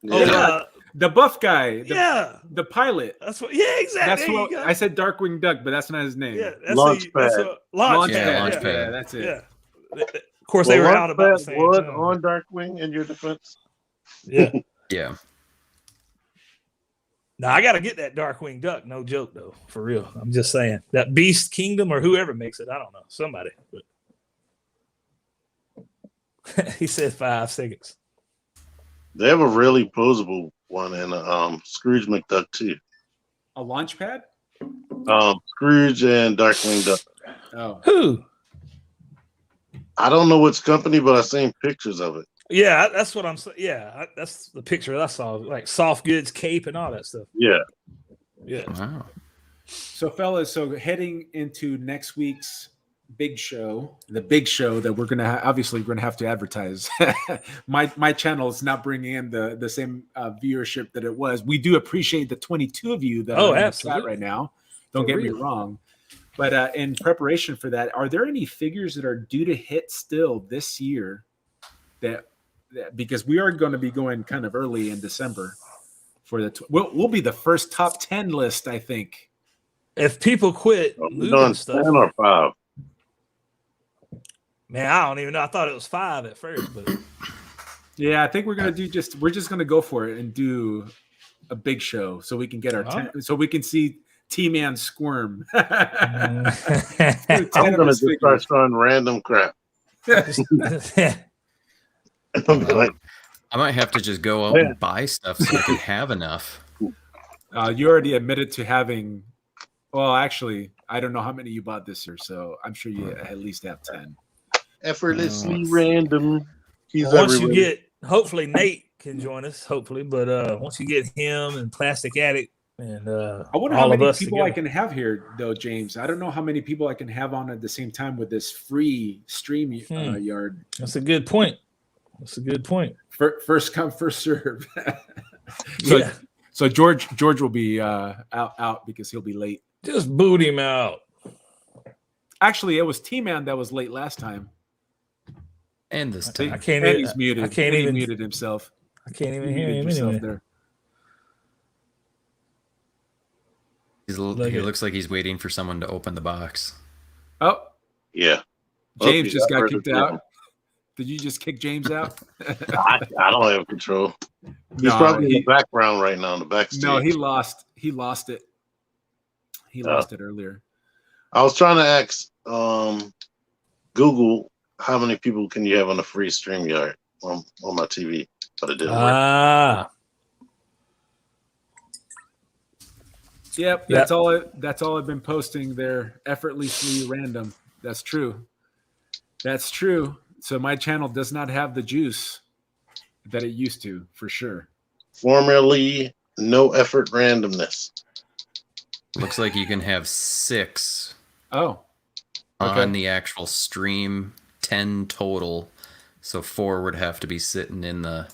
Yeah. The buff guy. The pilot. That's what. Yeah, exactly. That's what I said. Darkwing Duck, but that's not his name. Yeah, Launchpad. Launchpad. Yeah, that's it. Yeah. Of course, they were out about the same time. On Darkwing in your defense. Yeah. yeah. Now I got to get that Darkwing Duck. No joke, though. For real. I'm just saying that Beast Kingdom or whoever makes it. I don't know. Somebody. But he said 5 seconds. They have a really posable one in Scrooge McDuck too. A launch pad? Scrooge and Darkwing Duck. Oh. Who? I don't know which company, but I've seen pictures of it. Yeah, that's what I'm saying. Yeah, that's the picture I saw, like soft goods cape and all that stuff. Yeah. Yeah. Wow. So, fellas, heading into next week's big show, the big show that we're gonna obviously we're gonna have to advertise. my channel is not bringing in the same viewership that it was. We do appreciate the 22 of you that are in the chat right now. Don't get me wrong. But in preparation for that, are there any figures that are due to hit still this year that because we are going to be going kind of early in December for the we'll be the first top 10 list, I think. If people quit looting stuff. 10 or 5. Man, I don't even know. I thought it was 5 at first, but yeah, I think we're gonna we're just gonna go for it and do a big show so we can get our 10, so we can see T-Man squirm. I'm gonna just start showing random crap. I might have to just go out and buy stuff so I can have enough. You already admitted to having. Well, actually, I don't know how many you bought this year, so I'm sure you at least have 10. Effortlessly random. Once you get, hopefully Nate can join us. Hopefully, but once you get him and Plastic Addict and I wonder how many people I can have here, though, James. I don't know how many people I can have on at the same time with this free stream yard. That's a good point. That's a good point. First come, first serve. Yeah. So George will be out because he'll be late. Just boot him out. Actually, it was T-Man that was late last time. And this time. I can't even. He's muted. I can't even muted himself. I can't even hear him anyway. There. He looks like he's waiting for someone to open the box. Oh. Yeah. James just got kicked out. Did you just kick James out? I don't have control. He's probably in the background right now in the backstage. No, he lost it. He lost it earlier. I was trying to ask Google how many people can you have on a free StreamYard on my TV, but it didn't work. Ah. Yep, that's all. That's all I've been posting there. Effortlessly random. That's true. That's true. So my channel does not have the juice that it used to, for sure. Formerly, no effort randomness. Looks like you can have 6 Oh, on the actual stream, 10 total. So 4 would have to be sitting in the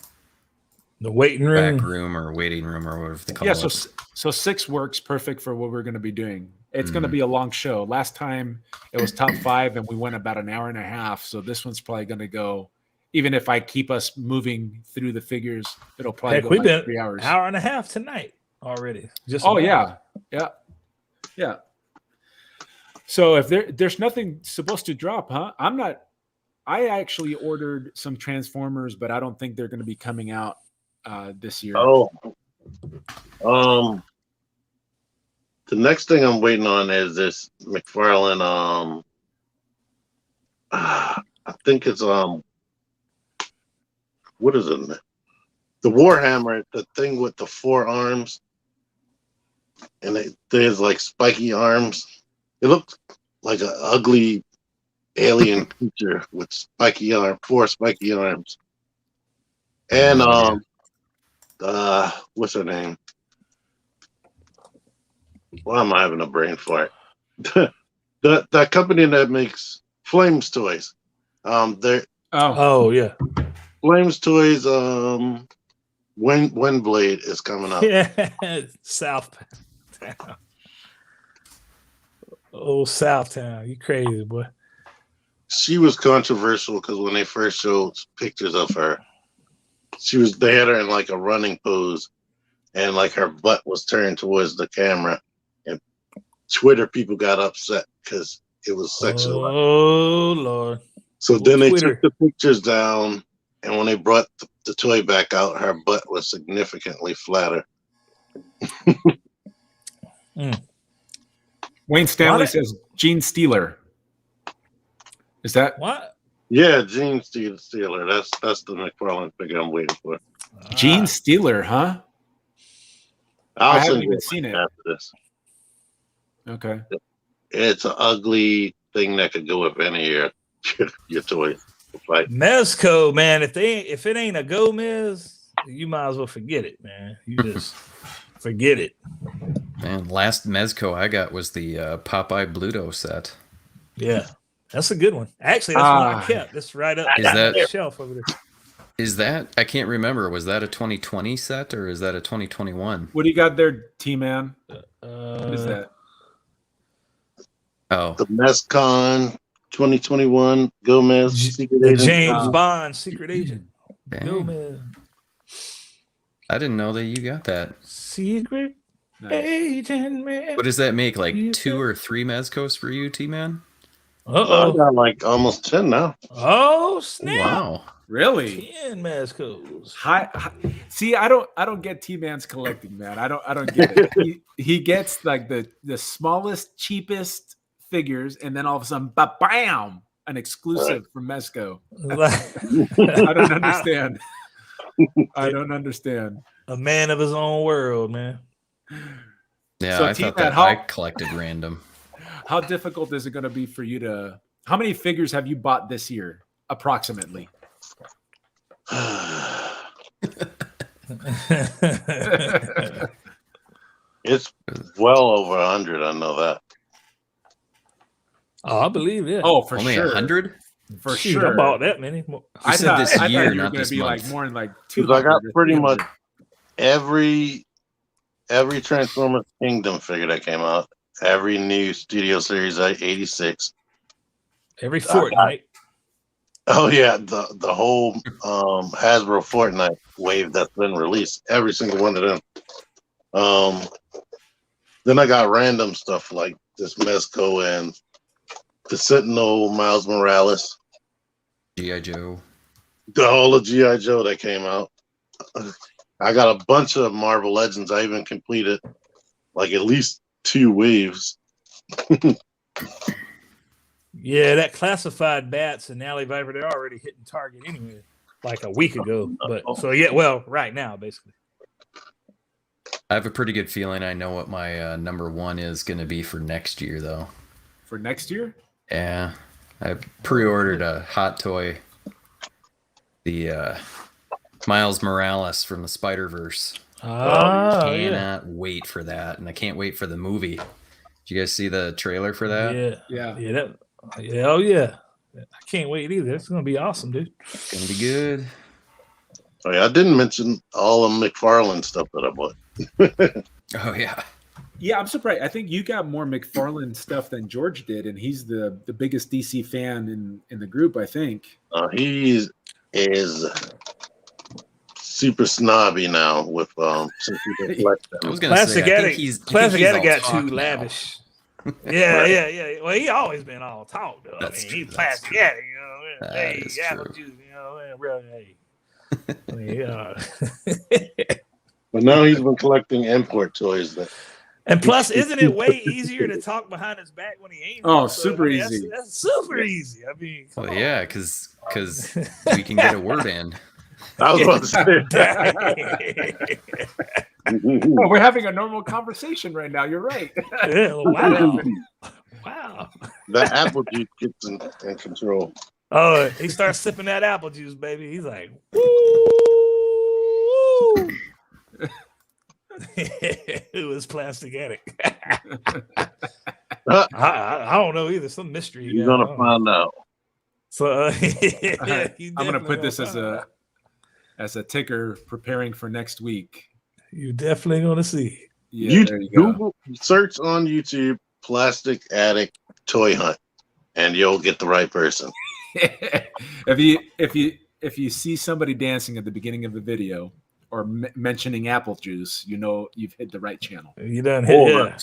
waiting room, back room or waiting room or whatever they call yeah. it. So 6 works perfect for what we're going to be doing. It's going to be a long show. Last time it was top 5, and we went about an hour and a half. So this one's probably going to go. Even if I keep us moving through the figures, it'll probably go we've like been 3 hours. Hour and a half tonight already. Just yeah. So if there's nothing supposed to drop, huh? I actually ordered some Transformers, but I don't think they're going to be coming out this year. The next thing I'm waiting on is this McFarlane. I think it's what is it? The Warhammer, the thing with the 4 arms, and there's like spiky arms. It looked like an ugly alien creature with 4 spiky arms. And what's her name? Why am I having a brain fart? That company that makes Flames toys. They're yeah. Flames toys. Windblade is coming up. Yeah, Southtown. Oh, Southtown, you crazy boy. She was controversial because when they first showed pictures of her, they had her in like a running pose, and like her butt was turned towards the camera, and Twitter people got upset because it was sexual. Oh Lord! So then they took the pictures down, and when they brought the toy back out, her butt was significantly flatter. Wayne Stanley says Gene Steeler. Is that what? Yeah, Gene Steeler. That's the McFarlane figure I'm waiting for. Gene Steeler, huh? I haven't even seen it after this. Okay. It's an ugly thing that could go with any of your toys. Like Mezco, man. If it ain't a Gomez, you might as well forget it, man. You just forget it. Man, last Mezco I got was the Popeye Bluto set. Yeah, that's a good one. Actually, that's one I kept. That's right up the shelf over there. Is that, I can't remember, was that a 2020 set or is that a 2021? What do you got there, T-Man? What is that? Oh. The MESCON 2021 Gomez Secret Agent. James Bond Secret Agent. Dang. Gomez. I didn't know that you got that. Secret Agent, man. What does that make? Like 2 or 3 Mezcos for you, T-Man? I got like almost 10 now. Oh, snap. Wow. Really? 10 Mezcos. See, I don't get T-Man's collecting, man. I don't get it. He gets like the smallest, cheapest figures, and then all of a sudden, bam, an exclusive from Mezco. I don't understand. I don't understand. A man of his own world, man. Yeah, so I thought that I collected random. How difficult is it going to be for you to? How many figures have you bought this year, approximately? It's well over 100. I know that. Oh, I believe it. Oh, for Only sure. 100? For Shoot, sure. I bought that many. I said this year, you were not gonna this be month. like more than like 'Cause 200. I got pretty much every Transformers Kingdom figure that came out, every new Studio Series 86. Every fortnight. Oh yeah, the whole Hasbro Fortnite wave that's been released, every single one of them. Then I got random stuff like this Mezco and the Sentinel Miles Morales, G.I. Joe. the whole of G.I. Joe that came out. I got a bunch of Marvel Legends. I even completed like at least 2 waves. Yeah, that classified bats and alley viper, they're already hitting target anyway, like a week ago. But so yeah, well, right now basically. I have a pretty good feeling I know what my number one is going to be for next year, though. For next year? Yeah, I pre-ordered a hot toy, the Miles Morales from the Spider-Verse. Cannot wait for that, and I can't wait for the movie. Did you guys see the trailer for that? Yeah. Oh yeah. I can't wait either. It's gonna be awesome, dude. It's gonna be good. Oh yeah, I didn't mention all of McFarlane stuff that I bought. Oh yeah. Yeah, I'm surprised. I think you got more McFarlane stuff than George did, and he's the biggest DC fan in the group, I think. He is super snobby now with some people collect them. I was gonna say, I think he's got all too talk lavish. Yeah. Well, he always been all talk though. That's true, he's that's plastic true. addict, you know. That Hey, is apple true. juice, you know, really, hey. I mean, But now he's been collecting import toys. and plus, isn't it way easier to talk behind his back when he ain't? Oh, super easy. That's super easy. I mean, come Well, on. yeah, because we can get a word in. I was about to say. Oh, we're having a normal conversation right now. You're right. Yeah, wow. That apple juice gets in control. Oh, he starts sipping that apple juice, baby. He's like, woo. It was plastic addict. I don't know either. Some mystery. You're gonna find out. So I'm gonna put this as a ticker preparing for next week. You definitely gonna see. Yeah, there you go. Google search on YouTube "plastic addict toy hunt," and you'll get the right person. if you see somebody dancing at the beginning of the video or mentioning apple juice, you know you've hit the right channel. You done hit. Yeah.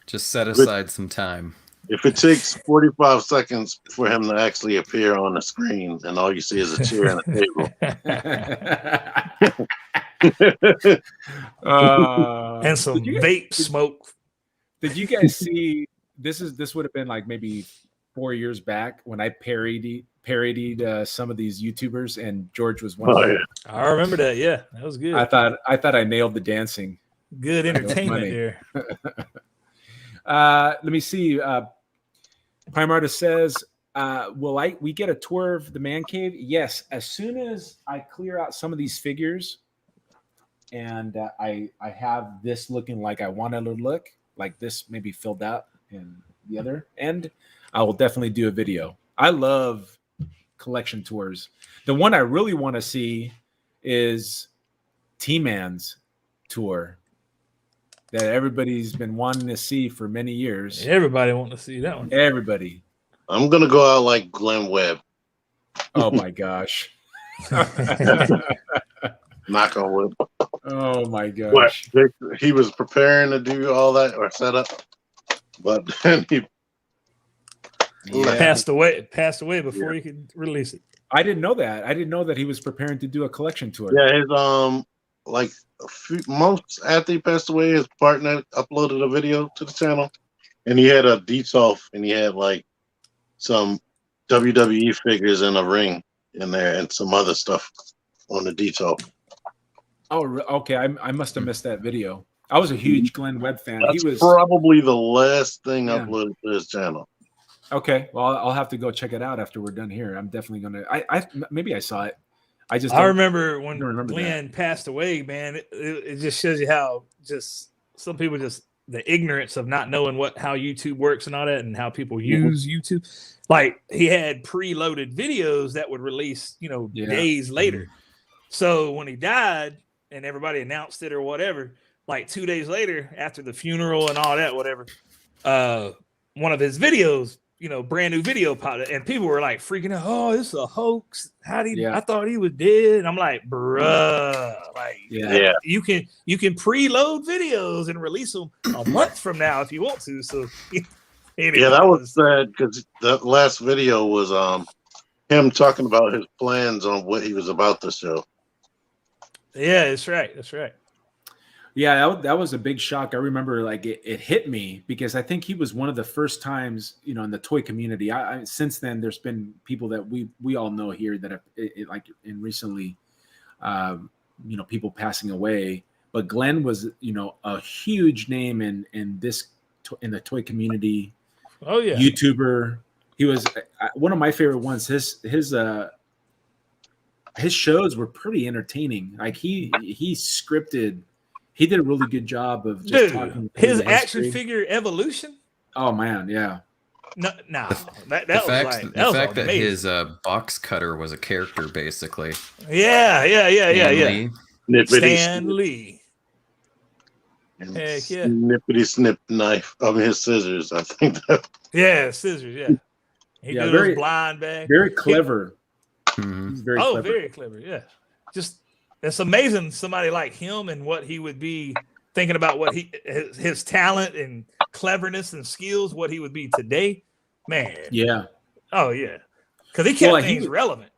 Just set aside some time. If it takes 45 seconds for him to actually appear on the screen, and all you see is a chair and a table. And some vape smoke. Did you guys see this would have been like maybe 4 years back when I parodied some of these YouTubers, and George was one of them. Yeah. I remember that. Yeah, that was good. I thought I nailed the dancing. Good entertainment there. Let me see. Prime Artist says, will we get a tour of the man cave? Yes, as soon as I clear out some of these figures and I have this looking like I want it to look, like this maybe filled out in the other end, I will definitely do a video. I love collection tours. The one I really want to see is T-Man's tour that everybody's been wanting to see for many years. Everybody want to see that one. Everybody. I'm gonna go out like Glenn Webb. Oh my gosh. Knock on wood. Oh my gosh. What? He was preparing to do all that or set up, but then he passed away before he could release it. I didn't know that. I didn't know that he was preparing to do a collection tour. Yeah, his like months after he passed away, his partner uploaded a video to the channel, and he had a detox, and he had like some WWE figures in a ring in there, and some other stuff on the detox. Oh, okay. I must have missed that video. I was a huge Glenn Webb fan. That's He was probably the last thing uploaded to his channel. Okay. Well, I'll have to go check it out after we're done here. I'm definitely gonna. I maybe I saw it. I remember when Glenn passed away, man. It just shows you how just some people just the ignorance of not knowing how YouTube works and all that, and how people use YouTube. Like he had preloaded videos that would release, days later. So when he died and everybody announced it or whatever, like 2 days later after the funeral and all that, whatever, one of his videos, brand new video popped up, and people were like freaking out. Oh, this is a hoax. I thought he was dead. And I'm like, bruh, you can preload videos and release them a month from now if you want to. So yeah, that was sad because that last video was him talking about his plans on what he was about to show. Yeah, that's right. Yeah, that was a big shock. I remember like it hit me because I think he was one of the first times, you know, in the toy community. Since then, there's been people that we all know here that have like in recently, you know, people passing away. But Glenn was, you know, a huge name in the toy community. Oh yeah, YouTuber. He was one of my favorite ones. His shows were pretty entertaining. Like he scripted. He did a really good job of just talking. His action figure evolution. Oh man, yeah. No, that the was fact, like the fact that his box cutter was a character, basically. Yeah. Stan Lee. And Heck yeah. Snippity snip knife. I mean, his scissors. I think that. Yeah, scissors. Yeah. He did very blind bag. Very clever. Mhm. Very clever. Very clever. Yeah. Just it's amazing somebody like him and what he would be thinking about, what his talent and cleverness and skills, what he would be today. Man. Yeah. Oh yeah. Because he kept things relevant.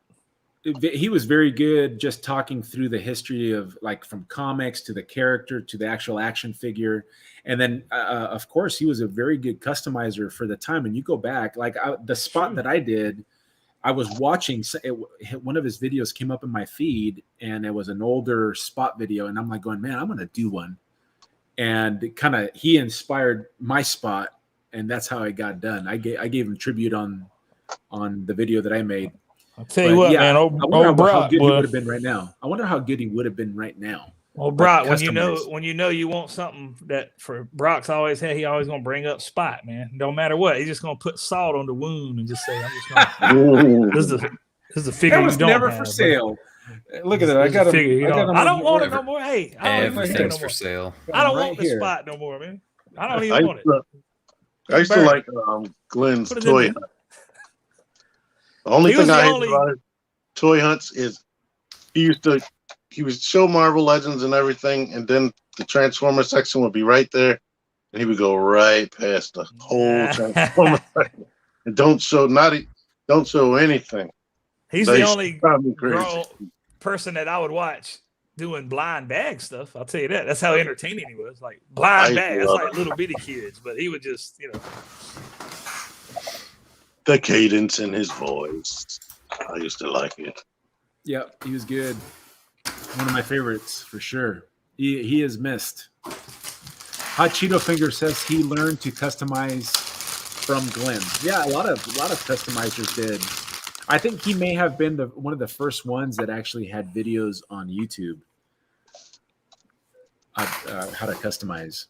He was very good just talking through the history of like from comics to the character to the actual action figure. And then, of course, he was a very good customizer for the time. And you go back, like the spot that I did, I was watching one of his videos came up in my feed and it was an older spot video. And I'm like going, man, I'm going to do one. And he inspired my spot. And that's how it got done. I gave him tribute on the video that I made. I'll tell you what, man. I wonder how good he would have been right now. I wonder how good he would have been right now. Well, Brock, when you know you want something that for Brock's always had, he always gonna bring up Spot, man. No matter what, he's just gonna put salt on the wound and just say, "I'm just gonna." this is the figure. That was you don't never have, for sale. Look at that! I got a figure. I don't want it no more. Hey, I don't Everything's for sale. I don't want the Spot no more, man. I don't even want it. I used to like Glenn's toy hunt. The only thing I hate about his toy hunts is he would show Marvel Legends and everything, and then the Transformer section would be right there, and he would go right past the whole Transformer section and don't show anything. He's the only person that I would watch doing blind bag stuff. I'll tell you that. That's how entertaining he was. Like blind bag. That's like little bitty kids, but he would just, the cadence in his voice. I used to like it. Yeah, he was good. One of my favorites for sure. He is missed. Hot Cheeto Finger says he learned to customize from Glenn. Yeah, a lot of customizers did. I think he may have been one of the first ones that actually had videos on YouTube. How to customize.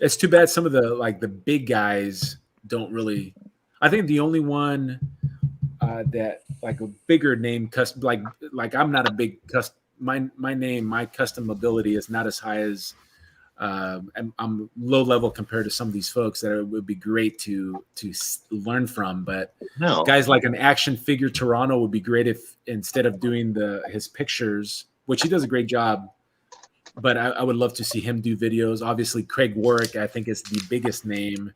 It's too bad some of the big guys don't really. I think the only one that like a bigger name like I'm not a big my custom ability is not as high as I'm low level compared to some of these folks that it would be great to learn from. But guys like an action figure Toronto would be great if instead of doing his pictures, which he does a great job. But I would love to see him do videos. Obviously, Craig Warwick, I think, is the biggest name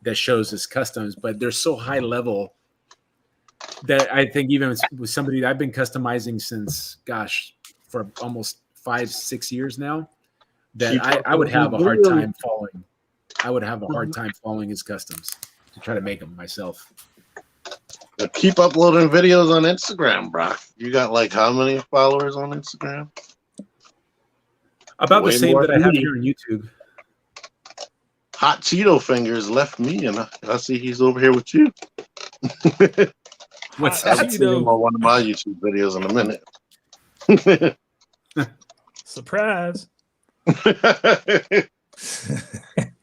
that shows his customs, but they're so high level that I think even with somebody that I've been customizing since, for almost 5-6 years now, that I would have a hard time following. I would have a hard time following his customs to try to make them myself. Keep uploading videos on Instagram, Brock. You got like how many followers on Instagram? About the same that I have here on YouTube. Hot Cheeto Fingers left me, and I see he's over here with you. What's that? I'll see him on one of my YouTube videos in a minute. Surprise.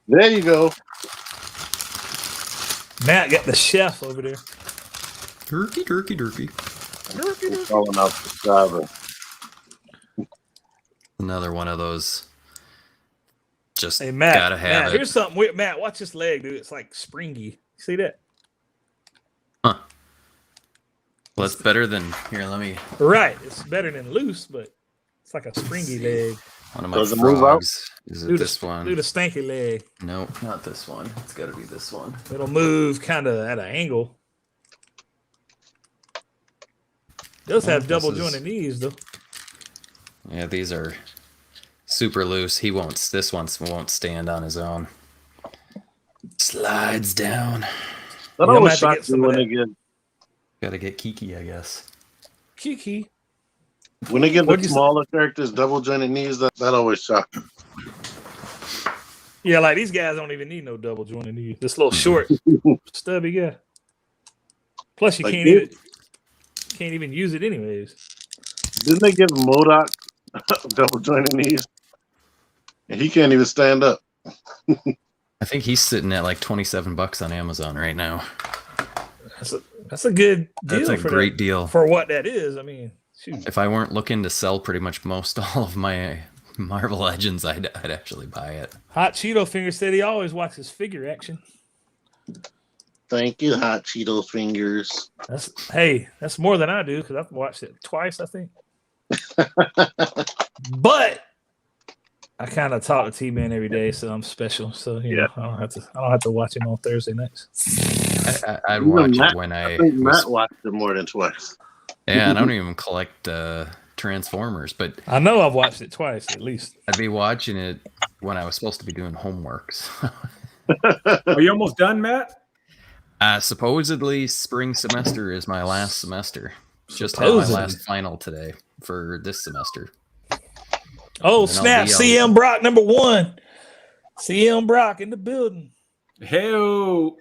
There you go. Matt got the chef over there. Turkey. Calling out the driver. Another one of those. Just hey, Matt, gotta have it. Here's something weird. Matt, watch this leg, dude. It's like springy. See that? Huh. Well, it's better than here. Let me. Right, it's better than loose, but it's like a springy leg. One of my frogs. Is it this one? Do the stanky leg. Nope, not this one. It's got to be this one. It'll move kind of at an angle. Does have double jointed knees though. Yeah, these are super loose. This one won't stand on his own. Slides down. That Yeah, always I'm gonna have shocks to get me some of when that. they get Gotta get Kiki, I guess. Kiki. when they get What'd the you say? smaller characters, double jointed knees. That always shocks me. Yeah, like these guys don't even need no double jointed knee. This little short, stubby guy. Plus, you Like, can't even use it anyways. didn't they give MODOK double jointed knees? And he can't even stand up. I think he's sitting at like $27 on Amazon right now. That's a good deal. That's a for great that, deal. for what that is. I mean, shoot. If I weren't looking to sell pretty much most all of my Marvel Legends, I'd actually buy it. Hot Cheeto Finger said he always watches figure action. Thank you, Hot Cheeto Fingers. That's more than I do because I've watched it twice, I think. But I kind of talk to T-Man every day, so I'm special. So you know, I don't have to watch him on Thursday nights. I'd watch it when I think Matt watched it more than twice. Yeah, and I don't even collect Transformers, but I know I've watched it twice at least. I'd be watching it when I was supposed to be doing homework. So. Are you almost done, Matt? Supposedly, spring semester is my last semester. Just had my last final today for this semester. Oh, snap. CM Brock #1. CM Brock in the building. Hey-o.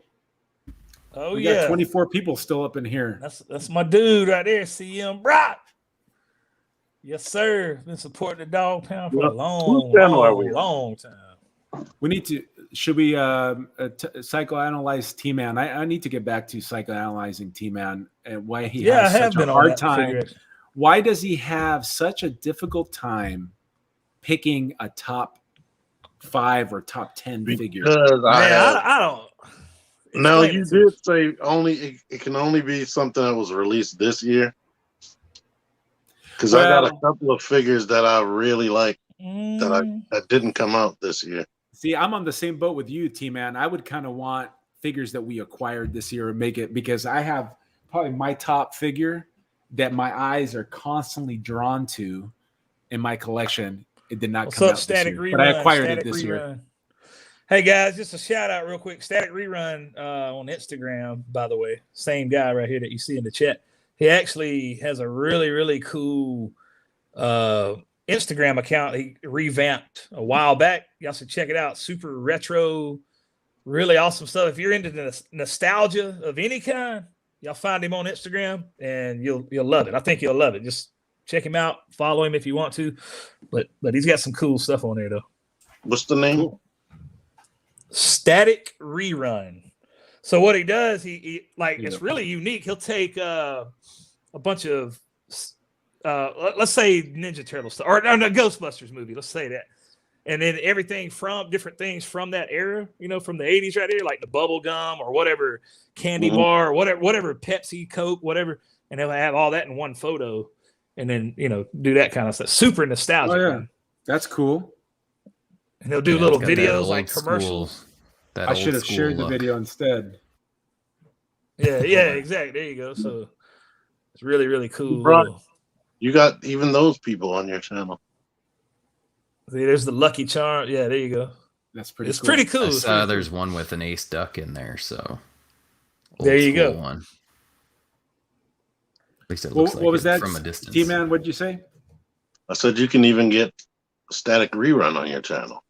Oh, we yeah. got 24 people still up in here. That's my dude right there, CM Brock. Yes, sir. Been supporting the Dog Pound for a long time. We need to, should we psychoanalyze T-Man? I need to get back to psychoanalyzing T-Man and why he has such a hard time. Why does he have such a difficult time picking a top 5 or top 10 figure? I don't. No, you did say it can only be something that was released this year. Because I got a couple of figures that I really like that didn't come out this year. See, I'm on the same boat with you, T-Man. I would kind of want figures that we acquired this year and make it, because I have probably my top figure that my eyes are constantly drawn to in my collection. It did not come out this year, but I acquired it this year. Hey guys, just a shout out real quick. Static Rerun on Instagram, by the way. Same guy right here that you see in the chat. He actually has a really, really cool Instagram account he revamped a while back. Y'all should check it out. Super retro, really awesome stuff. If you're into the nostalgia of any kind, y'all find him on Instagram and you'll love it. I think you'll love it. Just check him out, follow him if you want to. But he's got some cool stuff on there though. What's the name? Cool. Static Rerun. So what he does, he it's really unique. He'll take a bunch of let's say Ninja Turtles or no Ghostbusters movie. Let's say that, and then everything from different things from that era. You know, from the 80s, right here, like the bubble gum or whatever candy bar, or whatever Pepsi, Coke, whatever, and they'll have all that in one photo, and then do that kind of stuff. Super nostalgic. Oh yeah, that's cool. And they'll do little videos like commercials. I should have shared the video instead. Yeah, exactly. There you go. So it's really, really cool. Bro, you got even those people on your channel. See, there's the Lucky Charm. Yeah, there you go. That's pretty. It's pretty cool. There's one with an ace duck in there. So there you go. One. At least it looks what was that from a distance. T-Man, what did you say? I said you can even get Static Rerun on your channel.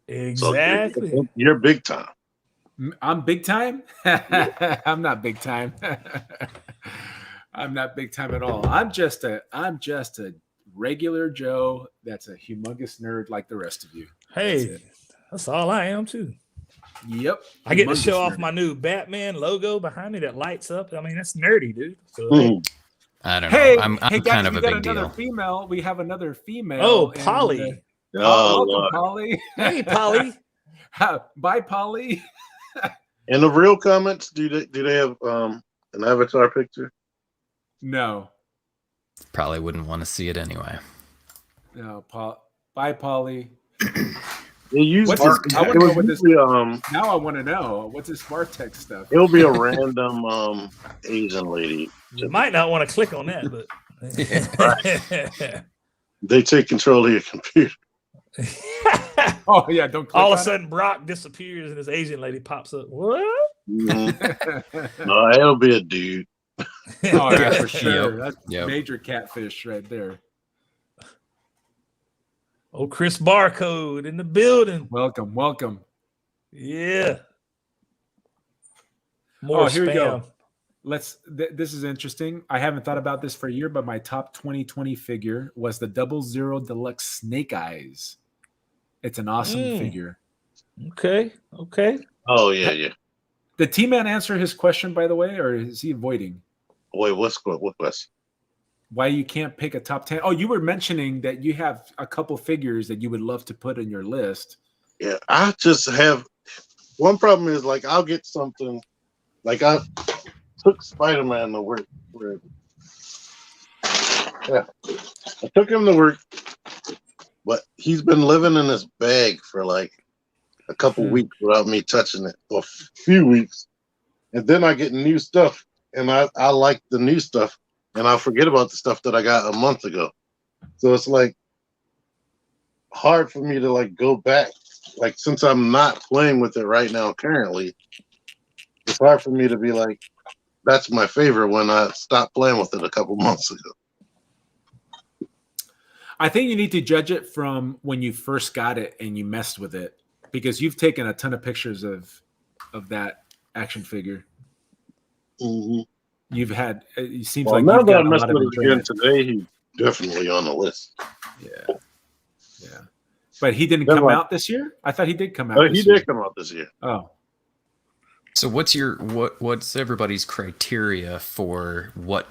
Exactly. So you're big time. I'm big time. I'm not big time. I'm not big time at all. I'm just a regular Joe that's a humongous nerd like the rest of you. Hey, that's all I am too. Yep. I get to show off my new Batman logo behind me that lights up. I mean, that's nerdy, dude. So, I don't know. I'm guys, kind of a big deal. Female. We have another female. Oh, Polly. Welcome, Polly. Hey, Polly. Bye, Polly. In the real comments, do they have an avatar picture? No. Probably wouldn't want to see it anyway. No, bye, Polly. Now I want to know what's this Martech stuff. It'll be a random Asian lady. You might not want to click on that, but they take control of your computer. Oh yeah, don't click All of on a sudden Brock disappears and this Asian lady pops up. What? Mhm. it. No, it'll be a dude. Oh yeah, for Yep, sure. That's yep. major catfish right there. Oh, Chris Barcode in the building. Welcome, welcome. Yeah. More Here we go. spam. This is interesting. I haven't thought about this for a year, but my top 2020 figure was the 00 Deluxe Snake Eyes. It's an awesome figure. Okay. Oh yeah. Did T-Man answer his question, by the way, or is he avoiding? Wait, what question? Why you can't pick a top 10? Oh, you were mentioning that you have a couple figures that you would love to put in your list. Yeah, I just have one problem is like I'll get something like I took Spider-Man to work. Yeah, I took him to work, but he's been living in his bag for like a couple weeks without me touching it, or a few weeks, and then I get new stuff, and I like the new stuff, and I forget about the stuff that I got a month ago. So it's like hard for me to like go back. Like since I'm not playing with it right now currently, it's hard for me to be like, that's my favorite when I stopped playing with it a couple months ago. I think you need to judge it from when you first got it and you messed with it, because you've taken a ton of pictures of that action figure. Mm-hmm. You've had, it seems Well, like now you've that got I a messed lot of with it again enjoyment. today, he's definitely on the list. Yeah. But he didn't Never come mind. out this year? I thought he did come out He this year. did come out this year. Oh. So what's everybody's criteria for what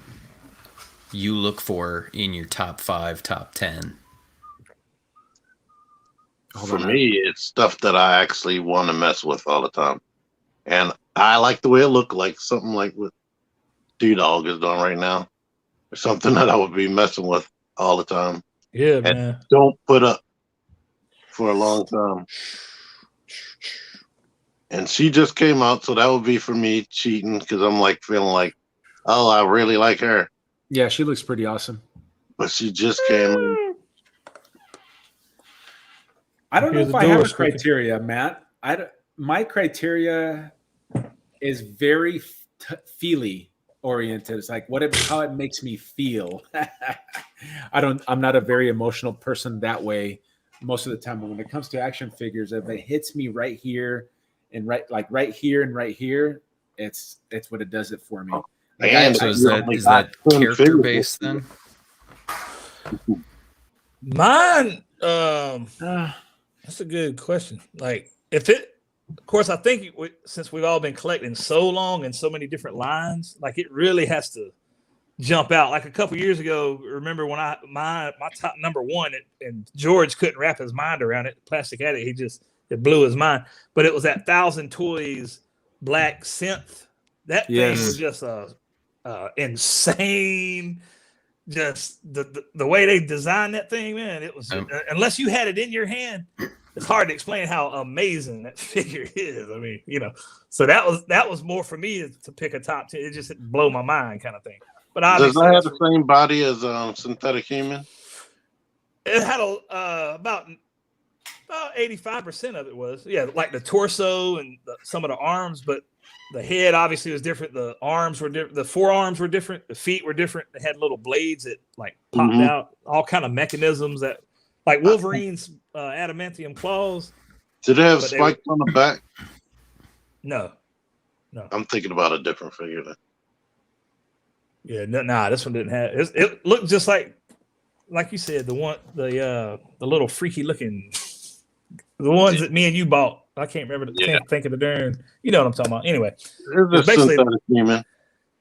you look for in your top 5, top 10? For me, it's stuff that I actually want to mess with all the time. And I like the way it looked, like something like what D-Dog is doing right now. Or something that I would be messing with all the time. Yeah, And man. don't put up for a long time. And she just came out, so that would be for me cheating, because I'm like feeling like, oh, I really like her. Yeah, she looks pretty awesome. But she just came in. I don't know Here's if the I have door a squeaking. criteria, Matt. My criteria is very feely oriented. It's like how it makes me feel. I'm not a very emotional person that way most of the time. But when it comes to action figures, if it hits me right here and right here, it's what it does it for me. Like So is that character based then? Mine, that's a good question. Like, of course, I think since we've all been collecting so long and so many different lines, like it really has to jump out. Like a couple years ago, remember when my top number one, and George couldn't wrap his mind around it. Plastic Addict, it blew his mind. But it was that 1,000 Toys black synth. That thing was just insane. Just the way they designed that thing, man. It was unless you had it in your hand, it's hard to explain how amazing that figure is. I mean, so that was more for me to pick a top 10. It just blow my mind kind of thing. But does that have the same body as Synthetic Human? It had about 85% of it was, like the torso and some of the arms, but the head obviously was different. The arms were different. The forearms were different. The feet were different. They had little blades that like popped out, all kind of mechanisms that, like Wolverine's adamantium claws. Did it have spikes on the back? No. I'm thinking about a different figure then. Yeah, nah, this one didn't have. It looked just like you said, the little freaky looking, the ones that me and you bought. I can't remember. Can't think of the darn. You know what I'm talking about. Anyway, it's basically Synthetic Human.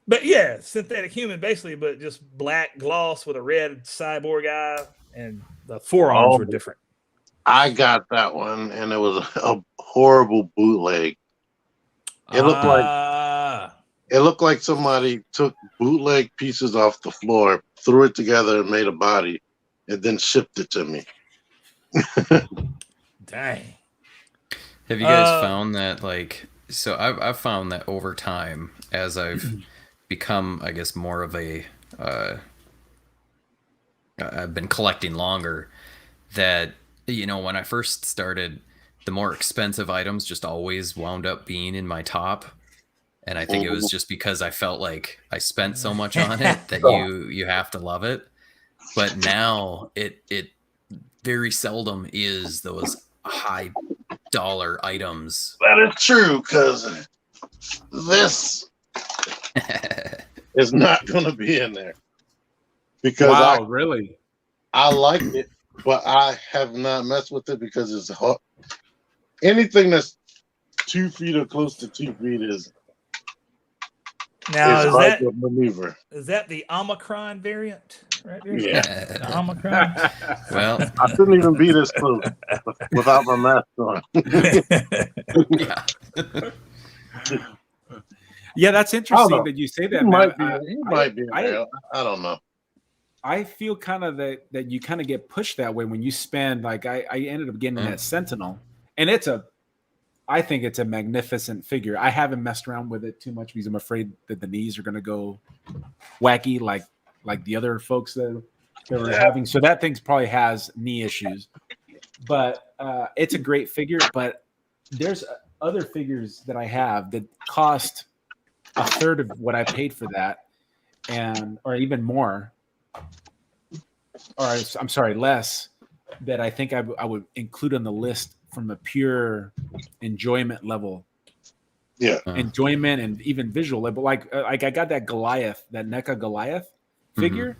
But yeah, Synthetic Human basically, but just black gloss with a red cyborg eye, and the forearms were different. I got that one, and it was a horrible bootleg. It looked like somebody took bootleg pieces off the floor, threw it together, and made a body, and then shipped it to me. Dang. Have you guys found that, like, so I've found that over time, as I've become, I guess, more of a, I've been collecting longer, that when I first started, the more expensive items just always wound up being in my top. And I think it was just because I felt like I spent so much on it that you have to love it. But now it very seldom is those high dollar items. That is true, because this is not going to be in there. Because really? I like it, but I have not messed with it because it's hard. Anything that's 2 feet or close to 2 feet is hard to maneuver. Is that the Omicron variant right there? Yeah. The Omicron. Well, I couldn't even be this close without my mask on. yeah. Yeah, that's interesting that you say that. He might be. I don't know. I feel kind of that you kind of get pushed that way when you spend. Like I ended up getting that Sentinel, and I think it's a magnificent figure. I haven't messed around with it too much because I'm afraid that the knees are going to go wacky like the other folks that were having. So that thing probably has knee issues. But it's a great figure. But there's other figures that I have that cost a third of what I paid for that, or even more. Or I'm sorry, less. That I think I would include on the list from a pure enjoyment level. Yeah. Enjoyment and even visual level. Like I got that Goliath, that NECA Goliath figure.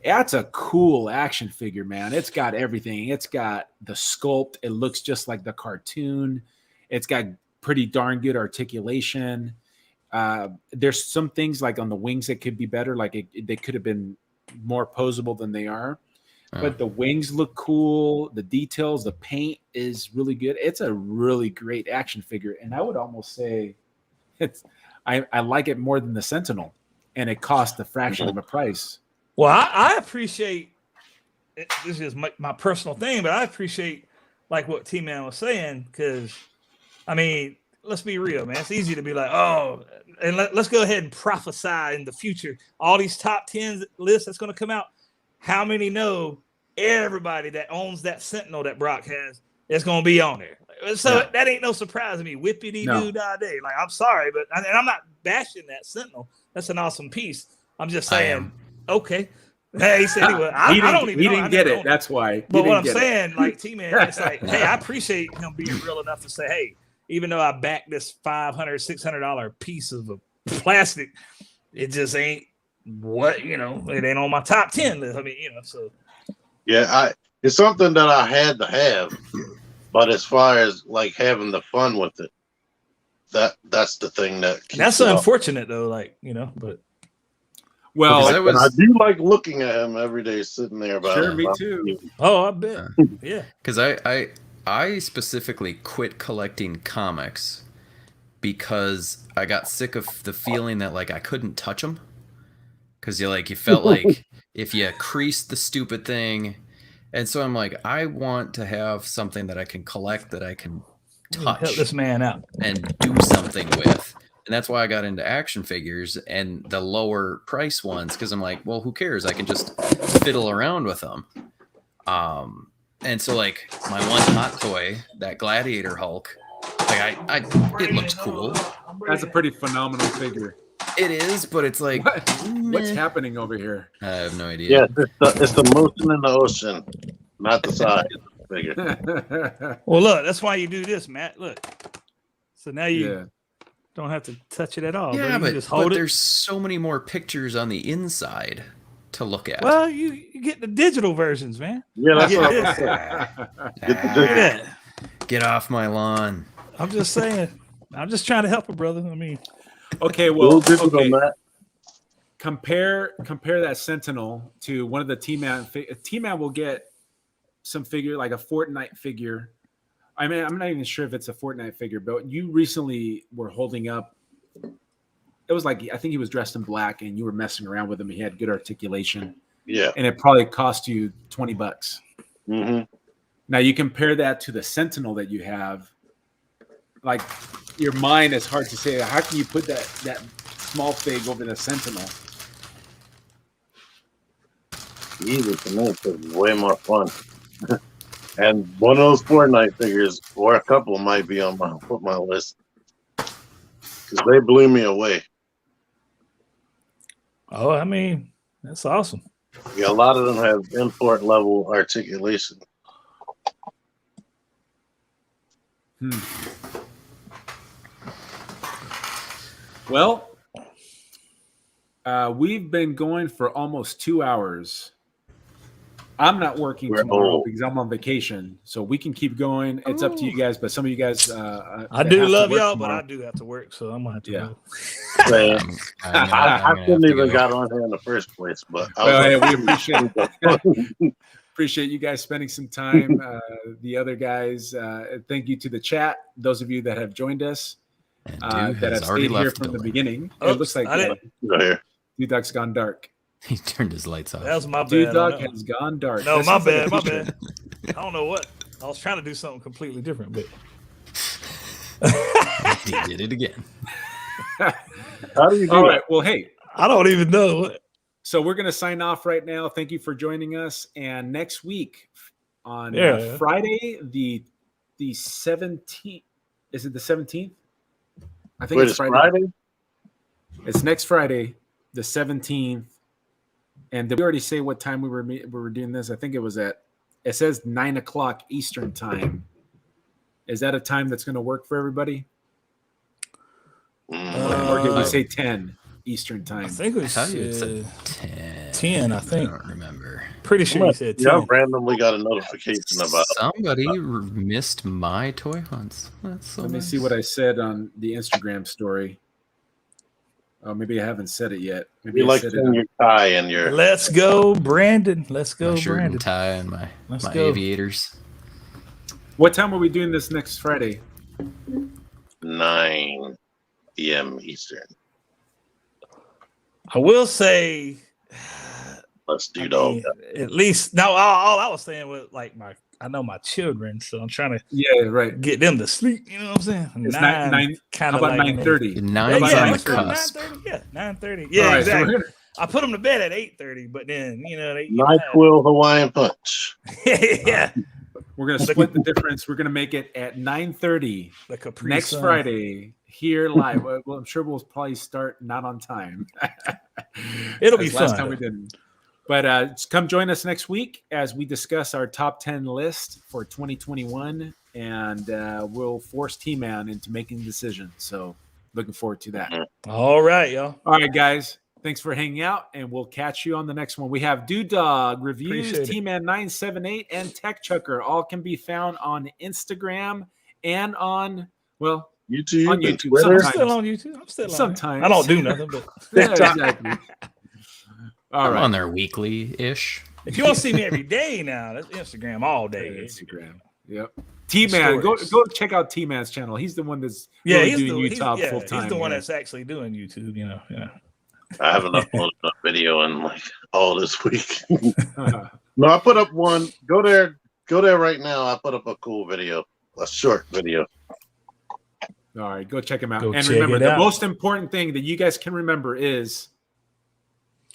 That's a cool action figure, man. It's got everything. It's got the sculpt. It looks just like the cartoon. It's got pretty darn good articulation. There's some things like on the wings that could be better. Like they could have been more posable than they are. But the wings look cool. The details, the paint is really good. It's a really great action figure. And I would almost say I like it more than the Sentinel. And it cost a fraction of the price. Well, I appreciate it. This is my personal thing, but I appreciate like what T-Man was saying, because I mean, let's be real, man. It's easy to be like, oh, and let's go ahead and prophesy in the future. All these top 10 lists that's going to come out. How many know everybody that owns that Sentinel that Brock has is going to be on there? So that ain't no surprise to me. Whippity-doo da day. Like, I'm sorry, but and I'm not bashing that Sentinel. That's an awesome piece. I'm just saying, okay. Hey, he said he was. I don't even know. He didn't get it. That's why. But what I'm saying, like T-Man, it's like, hey, I appreciate him being real enough to say, hey, even though I backed this $500, $600 piece of plastic, it just ain't it ain't on my top 10 list. I mean, so. Yeah, it's something that I had to have, but as far as like having the fun with it, that's the thing that's unfortunate though, but. Well, I do like looking at him every day sitting there. Sure, me too. Oh, I bet. Yeah. Because I specifically quit collecting comics because I got sick of the feeling that like I couldn't touch them. Because you felt like if you creased the stupid thing. And so I'm like, I want to have something that I can collect, that I can touch. Help this man out. And do something with. And that's why I got into action figures and the lower price ones, because I'm like, well, who cares? I can just fiddle around with them. And so like my one hot toy, that Gladiator Hulk, like it looks cool. That's a pretty phenomenal figure. It is, but it's like, what's happening over here? I have no idea. Yeah, it's the motion in the ocean, not the size of the figure. Well, look, that's why you do this, Matt. Look, so now you don't have to touch it at all. Yeah, but just hold it. There's so many more pictures on the inside to look at. Well, you get the digital versions, man. Yeah, that's what I'm Get off my lawn. I'm just saying. I'm just trying to help a brother. I mean. Okay, well, compare that Sentinel to one of the T-Man. T-Man will get some figure, like a Fortnite figure. I mean, I'm not even sure if it's a Fortnite figure, but you recently were holding up. It was like, I think he was dressed in black and you were messing around with him. He had good articulation. Yeah. And it probably cost you $20. Mm-hmm. Now you compare that to the Sentinel that you have. Like, your mind is hard to say. How can you put that small fig over the Sentinel? Easy to me. It's way more fun. And one of those Fortnite figures, or a couple, might be on my list because they blew me away. Oh, I mean, that's awesome. Yeah, a lot of them have import level articulation. Well, we've been going for almost 2 hours. I'm not working tomorrow because I'm on vacation, so we can keep going. It's up to you guys, but some of you guys, I do love y'all, but I do have to work, so I'm gonna have to go. I couldn't even got on here in the first place, but we appreciate you guys spending some time. The other guys, thank you to the chat. Those of you that have joined us, that have stayed here from the beginning. It looks like Dude Dog's gone dark. He turned his lights off. That was my bad. Dude Dog has gone dark. No, my bad. My bad. I don't know what. I was trying to do something completely different, but he did it again. How do you do All that? right. Well, hey, I don't even know. So we're going to sign off right now. Thank you for joining us. And next week on Friday, the 17th. Is it the 17th? I think it's Friday. It's next Friday, the 17th. And did we already say what time we were doing this? I think it says 9:00 Eastern time. Is that a time that's going to work for everybody? Or did we say 10 Eastern time? I think it said 10. 10, I think. I don't remember. Pretty sure you said 10. Yeah, randomly got a notification about somebody missed my toy hunts. That's so Let me nice. see what I said on the Instagram story. Oh, maybe I haven't said it yet. Maybe you like in your tie and your. Let's go, Brandon. Let's go, my shirt Brandon. and tie and my go. aviators. What time are we doing this next Friday? 9 p.m. Eastern. I will say, let's do dog. At least no. All I was saying was like I know my children, so I'm trying to get them to sleep. You know what I'm saying? It's 9. How about 9:30? 9 on the cusp. 9:30. Yeah, right, exactly. So I put them to bed at 8:30, but then they NyQuil Hawaiian Punch. Yeah. We're gonna split the difference. We're gonna make it at 9:30 next Friday here live. Well, I'm sure we'll probably start not on time. It'll be fun. Last time we didn't. But come join us next week as we discuss our top 10 list for 2021, and we'll force T-Man into making decisions. So looking forward to that. All right, y'all. All right, guys. Thanks for hanging out, and we'll catch you on the next one. We have Dude Dog Reviews, T-Man 978, and Tech Chucker. All can be found on Instagram and on, YouTube. On YouTube. I'm still on YouTube. I'm still on. Sometimes. I don't do nothing, but yeah, exactly. All right. I'm on there weekly-ish. If you want to see me every day now, that's Instagram all day. Instagram. Yep. T-Man, go check out T-Man's channel. He's the one that's doing YouTube full time. He's the one that's actually doing YouTube. Yeah. I haven't uploaded a video in all this week. No, I put up one. Go there right now. I put up a cool video, a short video. All right, go check him out. And remember, the most important thing that you guys can remember is